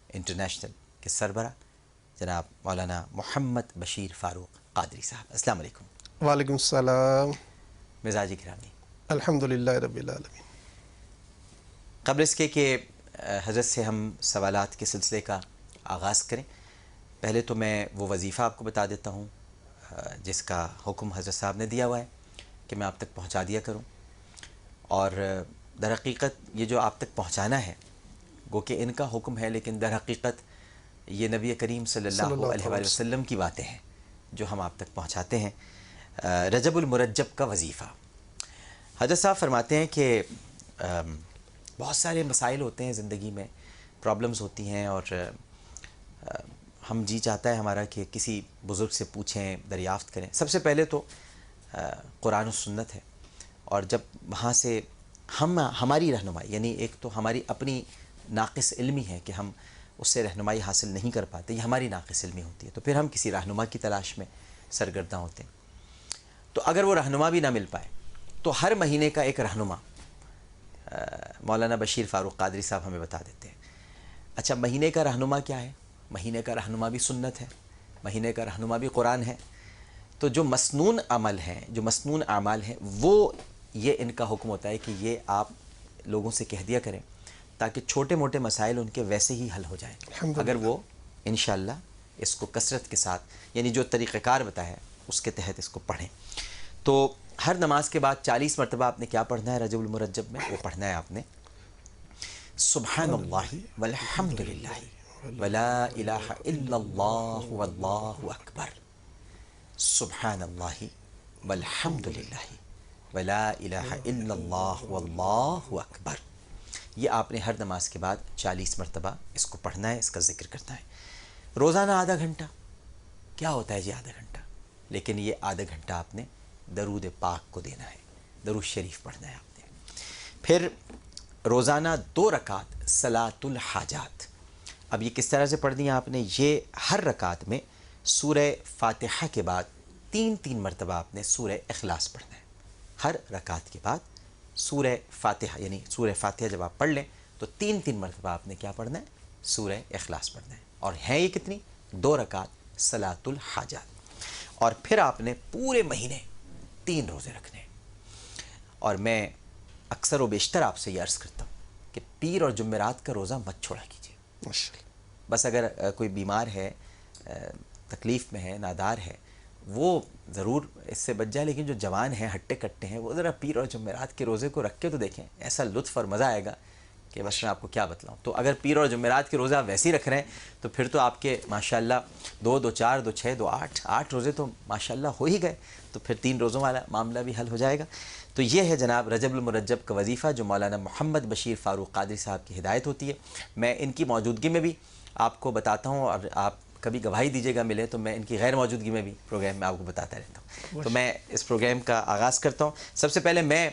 انٹرنیشنل کے سربراہ جناب مولانا محمد بشیر فاروق قادری صاحب، السلام علیکم۔ وعلیکم السلام۔ مزاجی گرامی، الحمدللہ رب العالمین۔ قبل اس کے کہ حضرت سے ہم سوالات کے سلسلے کا آغاز کریں، پہلے تو میں وہ وظیفہ آپ کو بتا دیتا ہوں جس کا حکم حضرت صاحب نے دیا ہوا ہے کہ میں آپ تک پہنچا دیا کروں، اور در حقیقت یہ جو آپ تک پہنچانا ہے گو کہ ان کا حکم ہے، لیکن در حقیقت یہ نبی کریم صلی اللہ علیہ وآلہ وسلم کی باتیں ہیں جو ہم آپ تک پہنچاتے ہیں۔ رجب المرجب کا وظیفہ، حضرت صاحب فرماتے ہیں کہ بہت سارے مسائل ہوتے ہیں زندگی میں، پرابلمز ہوتی ہیں، اور ہم جی چاہتا ہے ہمارا کہ کسی بزرگ سے پوچھیں، دریافت کریں۔ سب سے پہلے تو قرآن و سنت ہے، اور جب وہاں سے ہماری رہنمائی، یعنی ایک تو ہماری اپنی ناقص علمی ہے کہ ہم اس سے رہنمائی حاصل نہیں کر پاتے، یہ ہماری ناقص علمی ہوتی ہے، تو پھر ہم کسی رہنما کی تلاش میں سرگرداں ہوتے ہیں۔ تو اگر وہ رہنما بھی نہ مل پائے تو ہر مہینے کا ایک رہنما مولانا بشیر فاروق قادری صاحب ہمیں بتا دیتے ہیں۔ اچھا، مہینے کا رہنما کیا ہے؟ مہینے کا رہنما بھی سنت ہے، مہینے کا رہنما بھی قرآن ہے۔ تو جو مسنون عمل ہیں، جو مسنون اعمال ہیں، وہ یہ ان کا حکم ہوتا ہے کہ یہ آپ لوگوں سے کہہ دیا کریں تاکہ چھوٹے موٹے مسائل ان کے ویسے ہی حل ہو جائیں، اگر وہ انشاءاللہ اس کو کثرت کے ساتھ، یعنی جو طریقہ کار بتایا ہے اس کے تحت اس کو پڑھیں۔ تو ہر نماز کے بعد 40 مرتبہ آپ نے کیا پڑھنا ہے رجب المرجب میں؟ وہ پڑھنا ہے آپ نے سبحان اللہ والحمد للہ ولا الہ الا اللہ واللہ اکبر، سبحان اللہ والحمد للہ ولا الہ الا اللہ واللہ اکبر۔ یہ آپ نے ہر نماز کے بعد 40 مرتبہ اس کو پڑھنا ہے، اس کا ذکر کرنا ہے۔ روزانہ آدھا گھنٹہ، کیا ہوتا ہے جی آدھا گھنٹہ؟ لیکن یہ آدھا گھنٹہ آپ نے درود پاک کو دینا ہے، درود شریف پڑھنا ہے آپ نے۔ پھر روزانہ 2 رکعت صلاۃ الحاجات۔ اب یہ کس طرح سے پڑھنی ہے آپ نے؟ یہ ہر رکعت میں سورہ فاتحہ کے بعد 3 مرتبہ آپ نے سورہ اخلاص پڑھنا ہے۔ ہر رکعت کے بعد سورہ فاتحہ، یعنی سورہ فاتحہ جب آپ پڑھ لیں تو 3 مرتبہ آپ نے کیا پڑھنا ہے؟ سورہ اخلاص پڑھنا ہے۔ اور ہیں یہ کتنی؟ 2 رکعت صلاۃ الحاجات۔ اور پھر آپ نے پورے مہینے 3 روزے رکھنے ہیں۔ اور میں اکثر و بیشتر آپ سے یہ عرض کرتا ہوں کہ پیر اور جمعرات کا روزہ مت چھوڑا کیجیے۔ بس اگر کوئی بیمار ہے، تکلیف میں ہے، نادار ہے، وہ ضرور اس سے بچ جائے، لیکن جو جوان ہیں، ہٹے کٹے ہیں، وہ ذرا پیر اور جمعرات کے روزے کو رکھ کے تو دیکھیں، ایسا لطف اور مزہ آئے گا کہ بس میں آپ کو کیا بتلاؤں۔ تو اگر پیر اور جمعرات کے روزہ آپ ویسے ہی رکھ رہے ہیں تو پھر تو آپ کے ماشاءاللہ 2 2 4 2 6 2 8 روزے تو ماشاءاللہ ہو ہی گئے، تو پھر 3 روزوں والا معاملہ بھی حل ہو جائے گا۔ تو یہ ہے جناب رجب المرجب کا وظیفہ جو مولانا محمد بشیر فاروق قادری صاحب کی ہدایت ہوتی ہے۔ میں ان کی موجودگی میں بھی آپ کو بتاتا ہوں، اور آپ کبھی گواہی دیجیے گا ملے تو میں ان کی غیر موجودگی میں بھی پروگرام میں آپ کو بتاتا رہتا ہوں۔ تو میں اس پروگرام کا آغاز کرتا ہوں۔ سب سے پہلے میں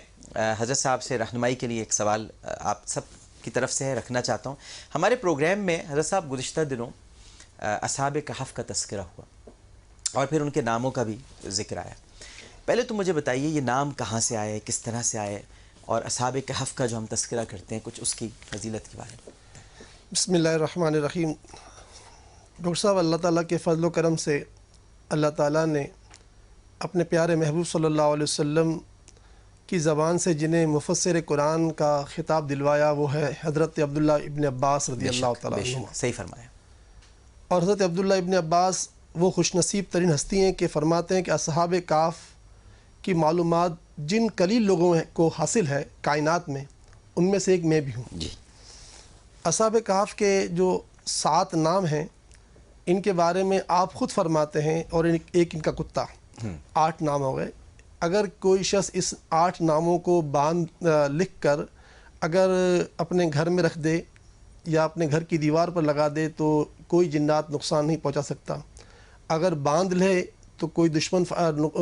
حضرت صاحب سے رہنمائی کے لیے ایک سوال آپ سب کی طرف سے رکھنا چاہتا ہوں۔ ہمارے پروگرام میں حضرت صاحب گزشتہ دنوں اصحاب کہف کا تذکرہ ہوا اور پھر ان کے ناموں کا بھی ذکر آیا۔ پہلے تو مجھے بتائیے یہ نام کہاں سے آئے، کس طرح سے آئے، اور اصحاب کہف کا جو ہم تذکرہ کرتے ہیں کچھ اس کی فضیلت کے بارے میں۔ بسم اللہ الرحمن الرحیم۔ ڈاکٹر صاحب، اللہ تعالیٰ کے فضل و کرم سے اللہ تعالیٰ نے اپنے پیارے محبوب صلی اللہ علیہ وسلم کی زبان سے جنہیں مفسر قرآن کا خطاب دلوایا وہ ہے حضرت عبداللہ ابن عباس رضی اللہ تعالیٰ عنہ۔ صحیح فرمایا۔ اور حضرت عبداللہ ابن عباس وہ خوش نصیب ترین ہستی ہیں کہ فرماتے ہیں کہ اصحاب کہف کی معلومات جن قلیل لوگوں کو حاصل ہے کائنات میں، ان میں سے ایک میں بھی ہوں۔ جی۔ اصحاب کہف کے جو 7 نام ہیں ان کے بارے میں آپ خود فرماتے ہیں، اور ایک ان کا کتا، 8 نام ہو گئے۔ اگر کوئی شخص اس 8 ناموں کو لکھ کر اگر اپنے گھر میں رکھ دے یا اپنے گھر کی دیوار پر لگا دے تو کوئی جنات نقصان نہیں پہنچا سکتا۔ اگر باندھ لے تو کوئی دشمن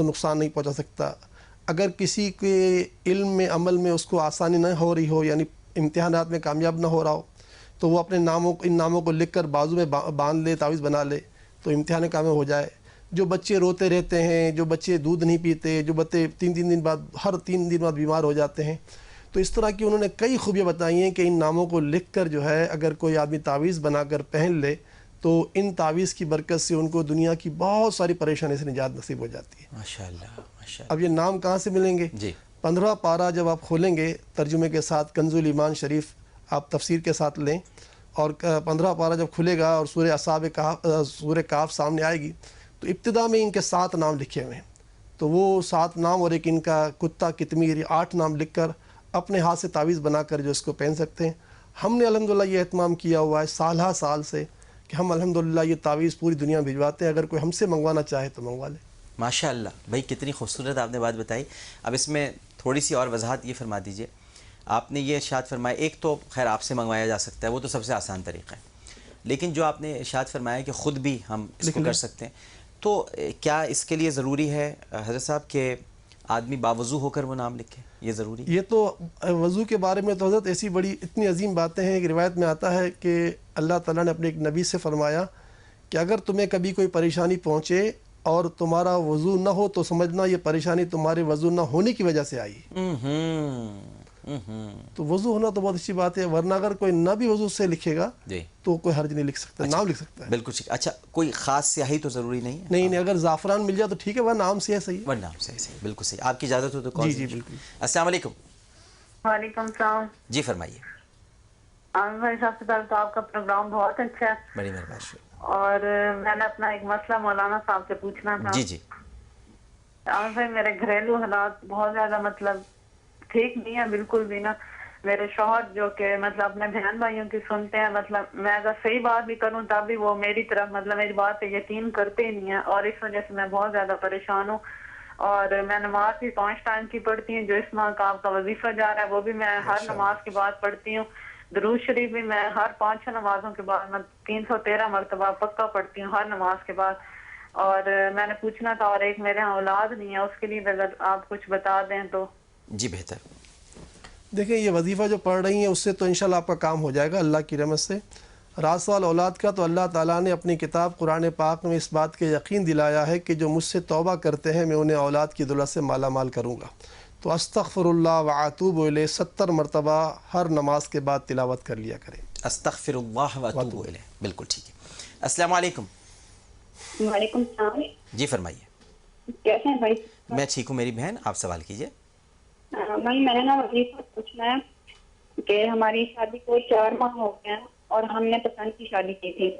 نقصان نہیں پہنچا سکتا۔ اگر کسی کے علم میں عمل میں اس کو آسانی نہ ہو رہی ہو، یعنی امتحانات میں کامیاب نہ ہو رہا ہو، تو وہ اپنے ان ناموں کو لکھ کر بازو میں باندھ لے، تعویذ بنا لے تو امتحان کامیاب ہو جائے۔ جو بچے روتے رہتے ہیں، جو بچے دودھ نہیں پیتے، جو بچے 3 دن بعد ہر 3 دن بعد بیمار ہو جاتے ہیں، تو اس طرح کی انہوں نے کئی خوبیاں بتائی ہیں کہ ان ناموں کو لکھ کر جو ہے اگر کوئی آدمی تعویذ بنا کر پہن لے تو ان تعویذ کی برکت سے ان کو دنیا کی بہت ساری پریشانی سے نجات نصیب ہو جاتی ہے۔ ماشاءاللہ ماشاءاللہ۔ اب یہ نام کہاں سے ملیں گے؟ جی 15 پارہ جب آپ کھولیں گے ترجمے کے ساتھ، کنز الایمان شریف آپ تفسیر کے ساتھ لیں، اور 15 پارہ جب کھلے گا اور سورہ اصحاب کہف، سورہ کہف سامنے آئے گی، تو ابتدا میں ان کے 7 نام لکھے ہوئے ہیں، تو وہ 7 نام اور ایک ان کا کتا کتمیر، یہ 8 نام لکھ کر اپنے ہاتھ سے تعویذ بنا کر جو اس کو پہن سکتے ہیں۔ ہم نے الحمدللہ یہ اہتمام کیا ہوا ہے سالہ سال سے کہ ہم الحمدللہ یہ تعویذ پوری دنیا میں بھجواتے ہیں، اگر کوئی ہم سے منگوانا چاہے تو منگوا لے۔ ماشاءاللہ بھائی، کتنی خوبصورت آپ نے بات بتائی۔ اب اس میں تھوڑی سی اور وضاحت یہ فرما دیجئے، آپ نے یہ ارشاد فرمایا، ایک تو خیر آپ سے منگوایا جا سکتا ہے، وہ تو سب سے آسان طریقہ ہے، لیکن جو آپ نے ارشاد فرمایا کہ خود بھی ہم اس کو کر سکتے ہیں، تو کیا اس کے لیے ضروری ہے حضرت صاحب کہ آدمی باوضو ہو کر وہ نام لکھے؟ یہ ضروری ہے؟ یہ تو وضو کے بارے میں تو حضرت ایسی بڑی اتنی عظیم باتیں ہیں کہ روایت میں آتا ہے کہ اللہ تعالیٰ نے اپنے ایک نبی سے فرمایا کہ اگر تمہیں کبھی کوئی پریشانی پہنچے اور تمہارا وضو نہ ہو تو سمجھنا یہ پریشانی تمہارے وضو نہ ہونے کی وجہ سے آئی۔ تو وضو ہونا تو بہت اچھی بات ہے، ورنہ اگر کوئی نہ بھی وضو سے لکھے گا جی تو کوئی حرج نہیں لکھ سکتا، نام لکھ سکتا ہے۔ بالکل ٹھیک۔ اچھا، کوئی خاص سیاہی تو ضروری نہیں ہے؟ نہیں، اگر زعفران مل جائے تو ٹھیک ہے، وہ نام سے ہے، صحیح ہے۔ وہ نام سے صحیح، بالکل صحیح۔ آپ کی اجازت ہو تو کال۔ جی بالکل۔ السلام علیکم۔ وعلیکم السلام۔ جی فرمائیے۔ عامر بھائی، سب سے پہلے تو آپ کا پروگرام بہت اچھا ہے، بڑی مہربانی۔ اور میں نے اپنا ایک مسئلہ مولانا صاحب سے پوچھنا تھا۔ جی جی۔ عامر بھائی، میرے گھریلو حالات بہت زیادہ ٹھیک نہیں ہے، بالکل بھی نا۔ میرے شوہر جو کہ اپنے بہن بھائیوں کی سنتے ہیں، میں اگر صحیح بات بھی کروں تب بھی وہ میری طرف میری بات پہ یقین کرتے ہی نہیں ہیں، اور اس وجہ سے میں بہت زیادہ پریشان ہوں۔ اور میں نماز بھی 5 ٹائم کی پڑھتی ہوں، جو اس ماہ کا آپ کا وظیفہ جا رہا ہے وہ بھی میں ہر نماز کے بعد پڑھتی ہوں۔ درود شریف بھی میں ہر 5-6 نمازوں کے بعد 313 مرتبہ پکا پڑھتی ہوں ہر نماز کے بعد۔ اور میں نے پوچھنا تھا، اور ایک میرے ہاں اولاد نہیں ہے، اس کے لیے اگر آپ کچھ بتا دیں تو۔ جی بہتر۔ دیکھیں، یہ وظیفہ جو پڑھ رہی ہیں اس سے تو انشاءاللہ آپ کا کام ہو جائے گا اللہ کی رحمت سے۔ راز سوال اولاد کا تو اللہ تعالیٰ نے اپنی کتاب قرآن پاک میں اس بات کے یقین دلایا ہے کہ جو مجھ سے توبہ کرتے ہیں میں انہیں اولاد کی دولت سے مالا مال کروں گا۔ تو استغفر اللہ واتوب الیہ 70 مرتبہ ہر نماز کے بعد تلاوت کر لیا کریں۔ استغفر اللہ واتوب الیہ، بالکل ٹھیک ہے۔ السلام علیکم۔ وعلیکم السلام۔ جی فرمائیے۔ کیسے ہیں بھائی؟ میں ٹھیک ہوں میری بہن، آپ سوال کیجیے۔ بھائی میں نے نا وظیفہ پوچھنا ہے کہ ہماری شادی کو 4 ماہ ہو گئے ہیں اور ہم نے پسند کی شادی کی تھی،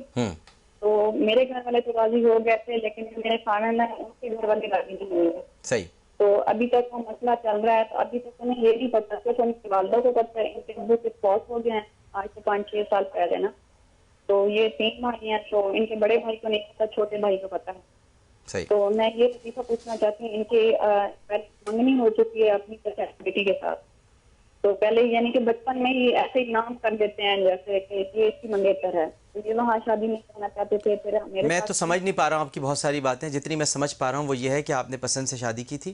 تو میرے گھر والے تو راضی ہو گئے تھے، لیکن میرے خاندان میں ان کے گھر والے راضی نہیں ہوئے۔ صحیح۔ تو ابھی تک وہ مسئلہ چل رہا ہے، تو ابھی تک انہیں یہ نہیں پتا کہ ان کی والدہ کو پتا ہے، ان کے ابو کے فوت ہو گئے ہیں آج سے 5-6 سال پہلے نا، تو یہ 3 بھائی ہیں، تو ان کے بڑے بھائی کو نہیں پتا، چھوٹے بھائی کو پتا ہے۔ صحیح۔ تو میں یہ وظیفہ پوچھنا چاہتی ہوں، ان کی منگنی ہو چکی ہے اپنی بیٹی کے ساتھ، تو پہلے یعنی کہ بچپن میں ہی ایسے ہی نام کر دیتے ہیں جیسے کہ یہ اس کی منگیتر ہے، تو یہ وہاں شادی نہیں کرنا چاہتے تھے۔ پھر میں تو سمجھ نہیں پا رہا ہوں آپ کی بہت ساری باتیں، جتنی میں سمجھ پا رہا ہوں وہ یہ ہے کہ آپ نے پسند سے شادی کی تھی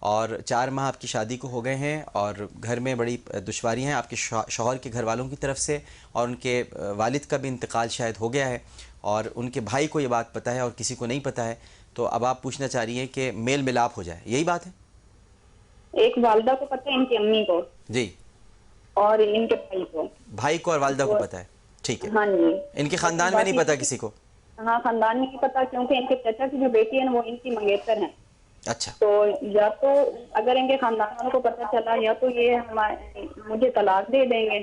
اور 4 ماہ آپ کی شادی کو ہو گئے ہیں، اور گھر میں بڑی دشواریاں ہیں آپ کے شوہر کے گھر والوں کی طرف سے، اور ان کے والد کا بھی انتقال شاید ہو گیا ہے، اور ان کے بھائی کو یہ بات پتہ ہے اور کسی کو نہیں پتہ ہے، تو اب آپ پوچھنا چاہ رہی ہیں کہ میل ملاپ ہو جائے، یہی بات ہے؟ ایک والدہ کو پتہ ہے، ان کی امی کو، جی، اور ان کے بھائی کو اور والدہ کو پتہ ہے، ٹھیک ہے۔ ہاں جی۔ ان کے خاندان میں نہیں پتہ کسی کو؟ ہاں، خاندان میں نہیں پتا، کیونکہ ان کے چچا کی جو بیٹی ہے وہ ان کی منگیتر ہیں۔ اچھا۔ تو یا تو اگر ان کے خاندان والوں کو پتہ چلا، یا تو یہ مجھے طلاق دے دیں گے،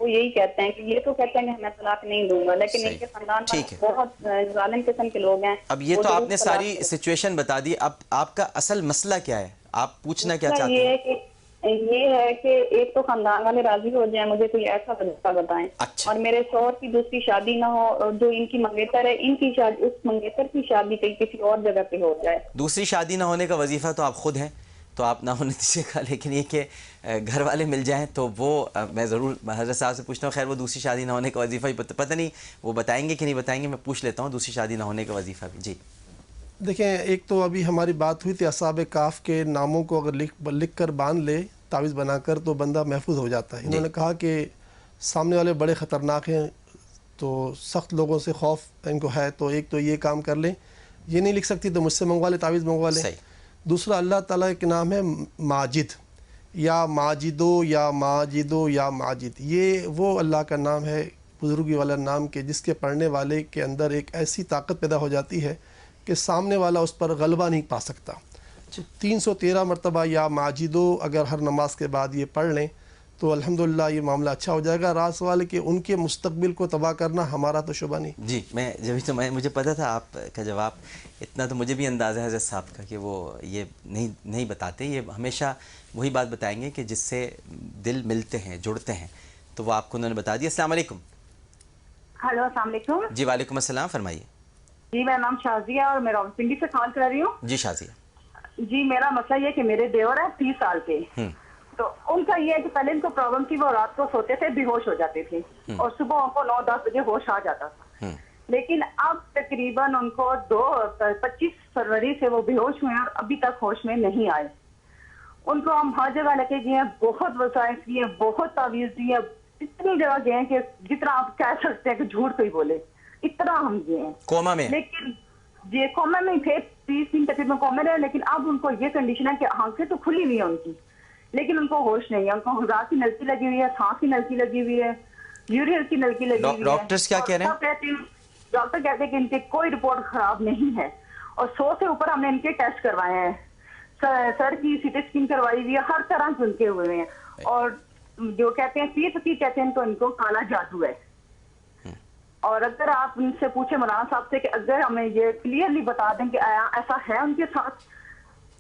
وہ یہی کہتے ہیں کہ یہ تو کہتے ہیں کہ میں طلاق نہیں دوں گا، لیکن ان کے خاندان والے بہت ظالم قسم کے لوگ ہیں۔ اب یہ تو آپ نے ساری سچویشن بتا دی، اب آپ کا اصل مسئلہ کیا ہے، آپ پوچھنا کیا چاہتے ہیں؟ یہ ہے کہ ایک تو خاندان والے راضی ہو جائیں، مجھے کوئی ایسا وظیفہ بتائیں، اور میرے شوہر کی دوسری شادی نہ ہو، اور جو ان کی منگیتر ہے ان کی شادی، اس منگیتر کی شادی کسی اور جگہ پہ ہو جائے۔ دوسری شادی نہ ہونے کا وظیفہ تو آپ خود ہیں، تو آپ نہ ہونے دیجیے گا، لیکن یہ کہ گھر والے مل جائیں تو وہ میں ضرور حضرت صاحب سے پوچھتا ہوں۔ خیر وہ دوسری شادی نہ ہونے کا وظیفہ ہی پتہ نہیں وہ بتائیں گے کہ نہیں بتائیں گے، میں پوچھ لیتا ہوں دوسری شادی نہ ہونے کا وظیفہ بھی۔ جی دیکھیں، ایک تو ابھی ہماری بات ہوئی تھی اصحاب کہف کے ناموں کو اگر لکھ کر باندھ لے تعویذ بنا کر تو بندہ محفوظ ہو جاتا ہے۔ انہوں نے کہا کہ سامنے والے بڑے خطرناک ہیں، تو سخت لوگوں سے خوف ان کو ہے، تو ایک تو یہ کام کر لیں، یہ نہیں لکھ سکتی تو مجھ سے منگوا لے، تعویذ منگوا لے۔ دوسرا اللہ تعالیٰ کے نام ہے ماجد، یا ماجدو یا ماجدو یا ماجد، یہ وہ اللہ کا نام ہے بزرگی والا نام کے جس کے پڑھنے والے کے اندر ایک ایسی طاقت پیدا ہو جاتی ہے کہ سامنے والا اس پر غلبہ نہیں پا سکتا. 313 مرتبہ یا ماجدو اگر ہر نماز کے بعد یہ پڑھ لیں تو الحمدللہ یہ معاملہ اچھا ہو جائے گا. رات سوال کہ ان کے مستقبل کو تباہ کرنا ہمارا تو شعبہ نہیں. جی مجھے پتا تھا آپ کا جواب اتنا تو مجھے بھی اندازہ ہے حضرت صاحب کا کہ وہ یہ نہیں بتاتے. یہ ہمیشہ وہی بات بتائیں گے کہ جس سے دل ملتے ہیں جڑتے ہیں, تو وہ آپ کو انہوں نے بتا دیا. السلام علیکم. ہلو السلام علیکم. جی وعلیکم السلام, فرمائیے. جی میرا نام شازیہ اور میں راولپنڈی سے کال کر رہی ہوں. جی شازیہ. جی میرا مسئلہ یہ کہ میرے دیور ہیں 30 سال کے, تو ان کا یہ ہے کہ پہلے ان کو پرابلم تھی, وہ رات کو سوتے تھے بے ہوش ہو جاتے تھے اور صبح ان کو 9-10 بجے ہوش آ جاتا تھا. لیکن اب تقریباً ان کو 25 فروری سے وہ بے ہوش ہوئے اور ابھی تک ہوش میں نہیں آئے. ان کو ہم ہر جگہ لے کے گئے ہیں, بہت وسائل دیے, بہت تعویذ دی ہے, اتنی جگہ گئے ہیں کہ جتنا آپ کہہ سکتے ہیں کہ جھوٹ کوئی بولے اتنا ہم گئے ہیں. کوما میں؟ لیکن یہ کوما میں تھے 30 دن تقریباً کوما رہے, لیکن اب ان کو یہ کنڈیشن ہے کہ آنکھیں تو کھلی ہوئی ہیں ان کی, لیکن ان کو ہوش نہیں ہے. ان کو رات کی نلکی لگی ہوئی ہے, سانس کی نلکی لگی ہوئی ہے, یورین کی نلکی لگی ہوئی ہے. ڈاکٹرز کیا کہہ رہے ہیں؟ ڈاکٹر کہتے ہیں کہ ان کی کوئی رپورٹ خراب نہیں ہے, اور 100 سے اوپر ہم نے ان کے ٹیسٹ کروائے ہیں, سر کی سی ٹی اسکین کروائی ہوئی ہے, ہر طرح کے ان کے ہوئے ہیں. اور جو کہتے ہیں 30 کہتے ہیں تو ان کو کالا جادو ہے. اور اگر آپ ان سے پوچھیں مولانا صاحب سے کہ اگر ہمیں یہ کلیئرلی بتا دیں کہ ایسا ہے ان کے ساتھ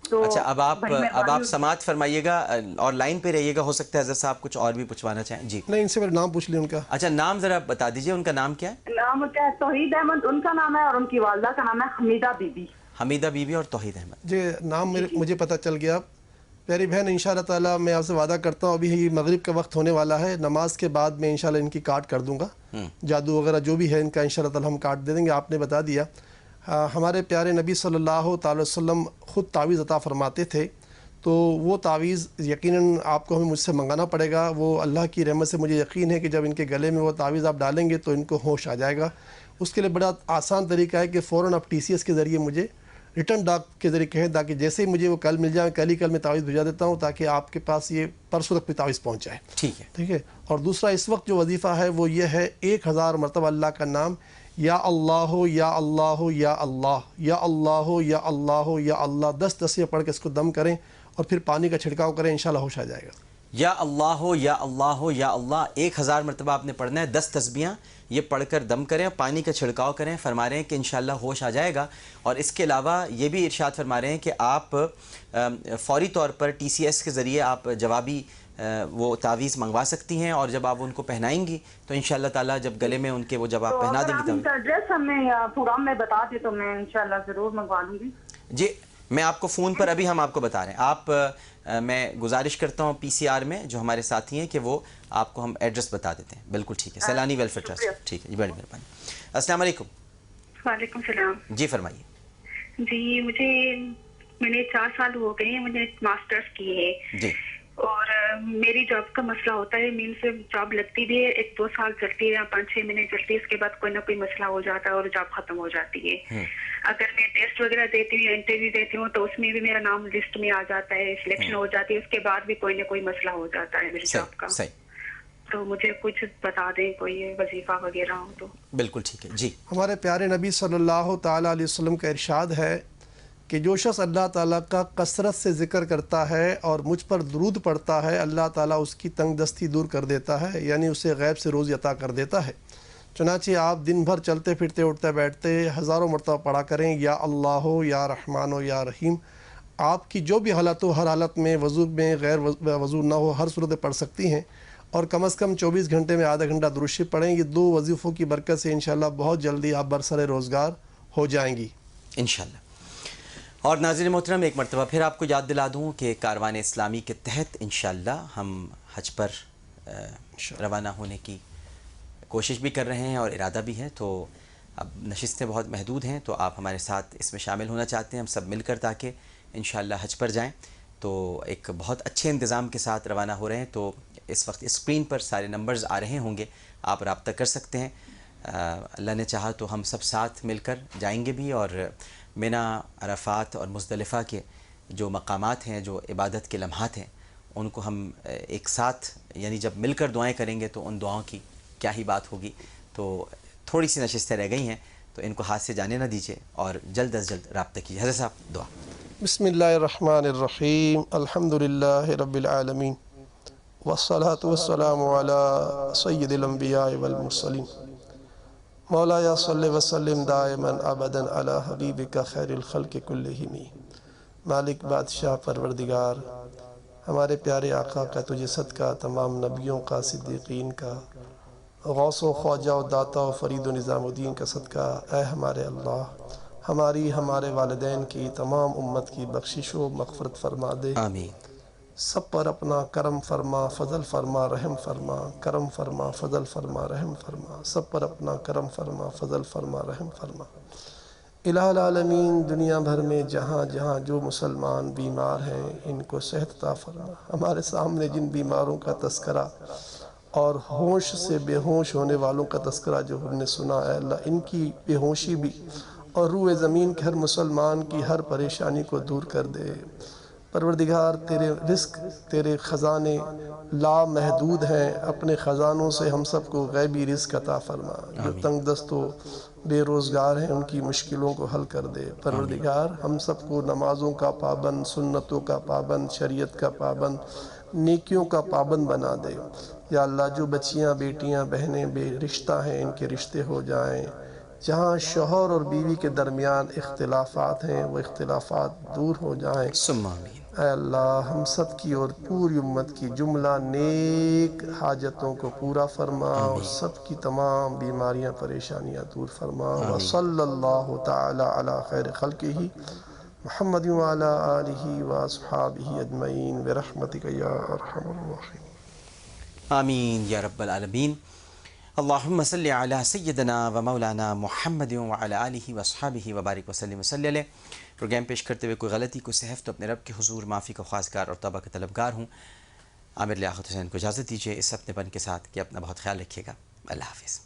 تو. اچھا اب آپ سماعت فرمائیے گا اور لائن پہ رہیے گا. ہو سکتا ہے حضرت صاحب کچھ اور بھی پوچھوانا چاہیں. جی نہیں, ان سے میرا نام پوچھ لیں ان کا. اچھا نام ذرا بتا دیجئے, ان کا نام کیا ہے؟ نام کیا ہے؟ توحید احمد ان کا نام ہے, اور ان کی والدہ کا نام ہے حمیدہ بی بی. حمیدہ بی بی اور توحید احمد. جی نام مجھے پتہ چل گیا. پیاری بہن انشاءاللہ تعالیٰ میں آپ سے وعدہ کرتا ہوں, ابھی مغرب کا وقت ہونے والا ہے, نماز کے بعد میں انشاءاللہ ان کی کارڈ کر دوں گا. جادو وغیرہ جو بھی ہے ان کا انشاءاللہ تعالیٰ ہم کارڈ دے دیں گے. آپ نے بتا دیا. ہمارے پیارے نبی صلی اللہ تعالی وسلم خود تعویذ عطا فرماتے تھے, تو وہ تعویذ یقیناً آپ کو ہمیں مجھ سے منگانا پڑے گا. وہ اللہ کی رحمت سے مجھے یقین ہے کہ جب ان کے گلے میں وہ تعویذ آپ ڈالیں گے تو ان کو ہوش آ جائے گا. اس کے لیے بڑا آسان طریقہ ہے کہ فوراً آپ TCS کے ذریعے مجھے ریٹرن ڈاک کے ذریعے کہیں, تاکہ جیسے ہی مجھے وہ کل مل جائے کل میں تعویذ بھیجا دیتا ہوں, تاکہ آپ کے پاس یہ پرسوں تک بھی تعویذ پہنچ جائے. ٹھیک ہے. اور دوسرا اس وقت جو وظیفہ ہے وہ یہ ہے 1000 مرتبہ اللہ کا نام, یا اللہ یا اللہ یا اللہ یا اللہ یا اللہ یا اللہ 10 یہ پڑھ کے اس کو دم کریں اور پھر پانی کا چھڑکاؤ کریں, انشاءاللہ ہوش آ جائے گا. یا اللہ یا اللہ یا اللہ 1000 مرتبہ آپ نے پڑھنا ہے. 10 تسبیحاں یہ پڑھ کر دم کریں, پانی کا چھڑکاؤ کریں. فرما رہے ہیں کہ انشاءاللہ ہوش آ جائے گا. اور اس کے علاوہ یہ بھی ارشاد فرما رہے ہیں کہ آپ فوری طور پر TCS کے ذریعے آپ جوابی وہ تعویذ منگوا سکتی ہیں, اور جب آپ ان کو پہنائیں گی تو انشاءاللہ تعالیٰ جب گلے میں ان کے وہ جب آپ پہنا دیں گی تو ایڈریس ہمیں پروگرام میں بتا دیں تو میں انشاءاللہ ضرور منگوا لوں گی. جی میں آپ کو فون پر ابھی ہم آپ کو بتا رہے ہیں. آپ میں گزارش کرتا ہوں PCR میں جو ہمارے ساتھی ہیں کہ وہ آپ کو ہم ایڈریس بتا دیتے ہیں. بالکل ٹھیک ہے. Saylani welfare trust. ٹھیک ہے جی, بڑی مہربانی. السلام علیکم. وعلیکم السلام. جی فرمائیے. جی میں نے 4 سال ہو گئے ہیں مجھے ماسٹرز کی ہے. جی. اور میری جاب کا مسئلہ ہوتا ہے, مینس جاب لگتی بھی ہے 1-2 سال چلتی ہے یا 5-6 مہینے چلتی ہے, اس کے بعد کوئی نہ کوئی مسئلہ ہو جاتا ہے اور جاب ختم ہو جاتی ہے. اگر میں ٹیسٹ وغیرہ دیتی ہوں یا انٹرویو دیتی ہوں تو اس میں بھی میرا نام لسٹ میں آ جاتا ہے, سلیکشن ہو جاتی ہے, اس کے بعد بھی کوئی نہ کوئی مسئلہ ہو جاتا ہے میری جاب کا. تو مجھے کچھ بتا دیں, کوئی وظیفہ وغیرہ ہو تو. بالکل ٹھیک ہے. جی ہمارے پیارے نبی صلی اللہ تعالیٰ علیہ وسلم کا ارشاد ہے کہ جو شخص اللہ تعالیٰ کا کثرت سے ذکر کرتا ہے اور مجھ پر درود پڑھتا ہے, اللہ تعالیٰ اس کی تنگ دستی دور کر دیتا ہے, یعنی اسے غیب سے روزی عطا کر دیتا ہے. چنانچہ آپ دن بھر چلتے پھرتے اٹھتے بیٹھتے ہزاروں مرتبہ پڑھا کریں یا اللہ یا رحمان و یا رحیم. آپ کی جو بھی حالت ہو, ہر حالت میں, وضو میں, غیر وضو نہ ہو, ہر صورت پڑھ سکتی ہیں. اور کم از کم 24 گھنٹے میں آدھا گھنٹہ درود شریف پڑھیں. یہ 2 وظیفوں کی برکت سے انشاءاللہ بہت جلدی آپ برسر روزگار ہو جائیں گی انشاءاللہ. اور ناظرین محترم ایک مرتبہ پھر آپ کو یاد دلا دوں کہ کاروان اسلامی کے تحت انشاءاللہ ہم حج پر روانہ ہونے کی کوشش بھی کر رہے ہیں اور ارادہ بھی ہے. تو اب نشستیں بہت محدود ہیں, تو آپ ہمارے ساتھ اس میں شامل ہونا چاہتے ہیں ہم سب مل کر, تاکہ انشاءاللہ حج پر جائیں. تو ایک بہت اچھے انتظام کے ساتھ روانہ ہو رہے ہیں. تو اس وقت اسکرین پر سارے نمبرز آ رہے ہوں گے, آپ رابطہ کر سکتے ہیں. اللہ نے چاہا تو ہم سب ساتھ مل کر جائیں گے بھی, اور مینا, عرفات اور مزدلفہ کے جو مقامات ہیں, جو عبادت کے لمحات ہیں, ان کو ہم ایک ساتھ یعنی جب مل کر دعائیں کریں گے تو ان دعاؤں کی کیا ہی بات ہوگی. تو تھوڑی سی نشستیں رہ گئی ہیں تو ان کو ہاتھ سے جانے نہ دیجیے اور جلد از جلد رابطہ کیجیے. حضرت صاحب دعا. بسم اللہ الرحمن الرحیم. الحمد للہ رب العالمین والصلاة والسلام علی سید الانبیاء والمرسلین. مولایا صلی وسلم دائما ابدا علی حبیبک خیر الخلق کلہم. مالک بادشاہ پروردگار، ہمارے پیارے آقا کا تجھے صدقہ، تمام نبیوں کا، صدیقین کا، غوث و خواجہ و داتا و فرید و نظام الدین کا صدقہ، اے ہمارے اللہ ہماری ہمارے والدین کی تمام امت کی بخشش و مغفرت فرما دے. آمین. سب پر اپنا کرم فرما، فضل فرما، رحم فرما. کرم فرما، فضل فرما، رحم فرما. سب پر اپنا کرم فرما، فضل فرما، رحم فرما. الہ العالمین، دنیا بھر میں جہاں جہاں جو مسلمان بیمار ہیں ان کو صحت عطا فرما. ہمارے سامنے جن بیماروں کا تذکرہ اور ہوش سے بے ہوش ہونے والوں کا تذکرہ جو ہم نے سنا ہے اللہ، ان کی بے ہوشی بھی اور روح زمین کے ہر مسلمان کی ہر پریشانی کو دور کر دے. پروردگار تیرے رزق، تیرے خزانے لا محدود ہیں، اپنے خزانوں سے ہم سب کو غیبی رزق عطا فرما. جو تنگ دست و بے روزگار ہیں ان کی مشکلوں کو حل کر دے. پروردگار ہم سب کو نمازوں کا پابند، سنتوں کا پابند، شریعت کا پابند، نیکیوں کا پابند بنا دے. یا اللہ جو بچیاں، بیٹیاں، بہنیں بے رشتہ ہیں ان کے رشتے ہو جائیں. جہاں شوہر اور بیوی کے درمیان اختلافات ہیں وہ اختلافات دور ہو جائیں. ثم آمین. اے اللہ ہم سب کی اور پوری امت کی جملہ نیک حاجتوں کو پورا فرما اور سب کی تمام بیماریاں پریشانیاں دور فرما. وصلی اللہ تعالی علی خیر خلقہ محمد وعلی آلہ واصحابہ اجمعین برحمتک یا ارحم الراحمین. آمین یا رب العالمین. اللہم صلی علی سیدنا و مولانا محمد وعلی آلہ واصحابہ وبارک وسلم وصلی علیہ. پروگرام پیش کرتے ہوئے کوئی غلطی، کوئی سہو تو اپنے رب کے حضور معافی کا خواستگار اور توبہ کا طلبگار ہوں. عامر لیاقت حسین کو اجازت دیجیے اس اپنے پن کے ساتھ کہ اپنا بہت خیال رکھیے گا. اللہ حافظ.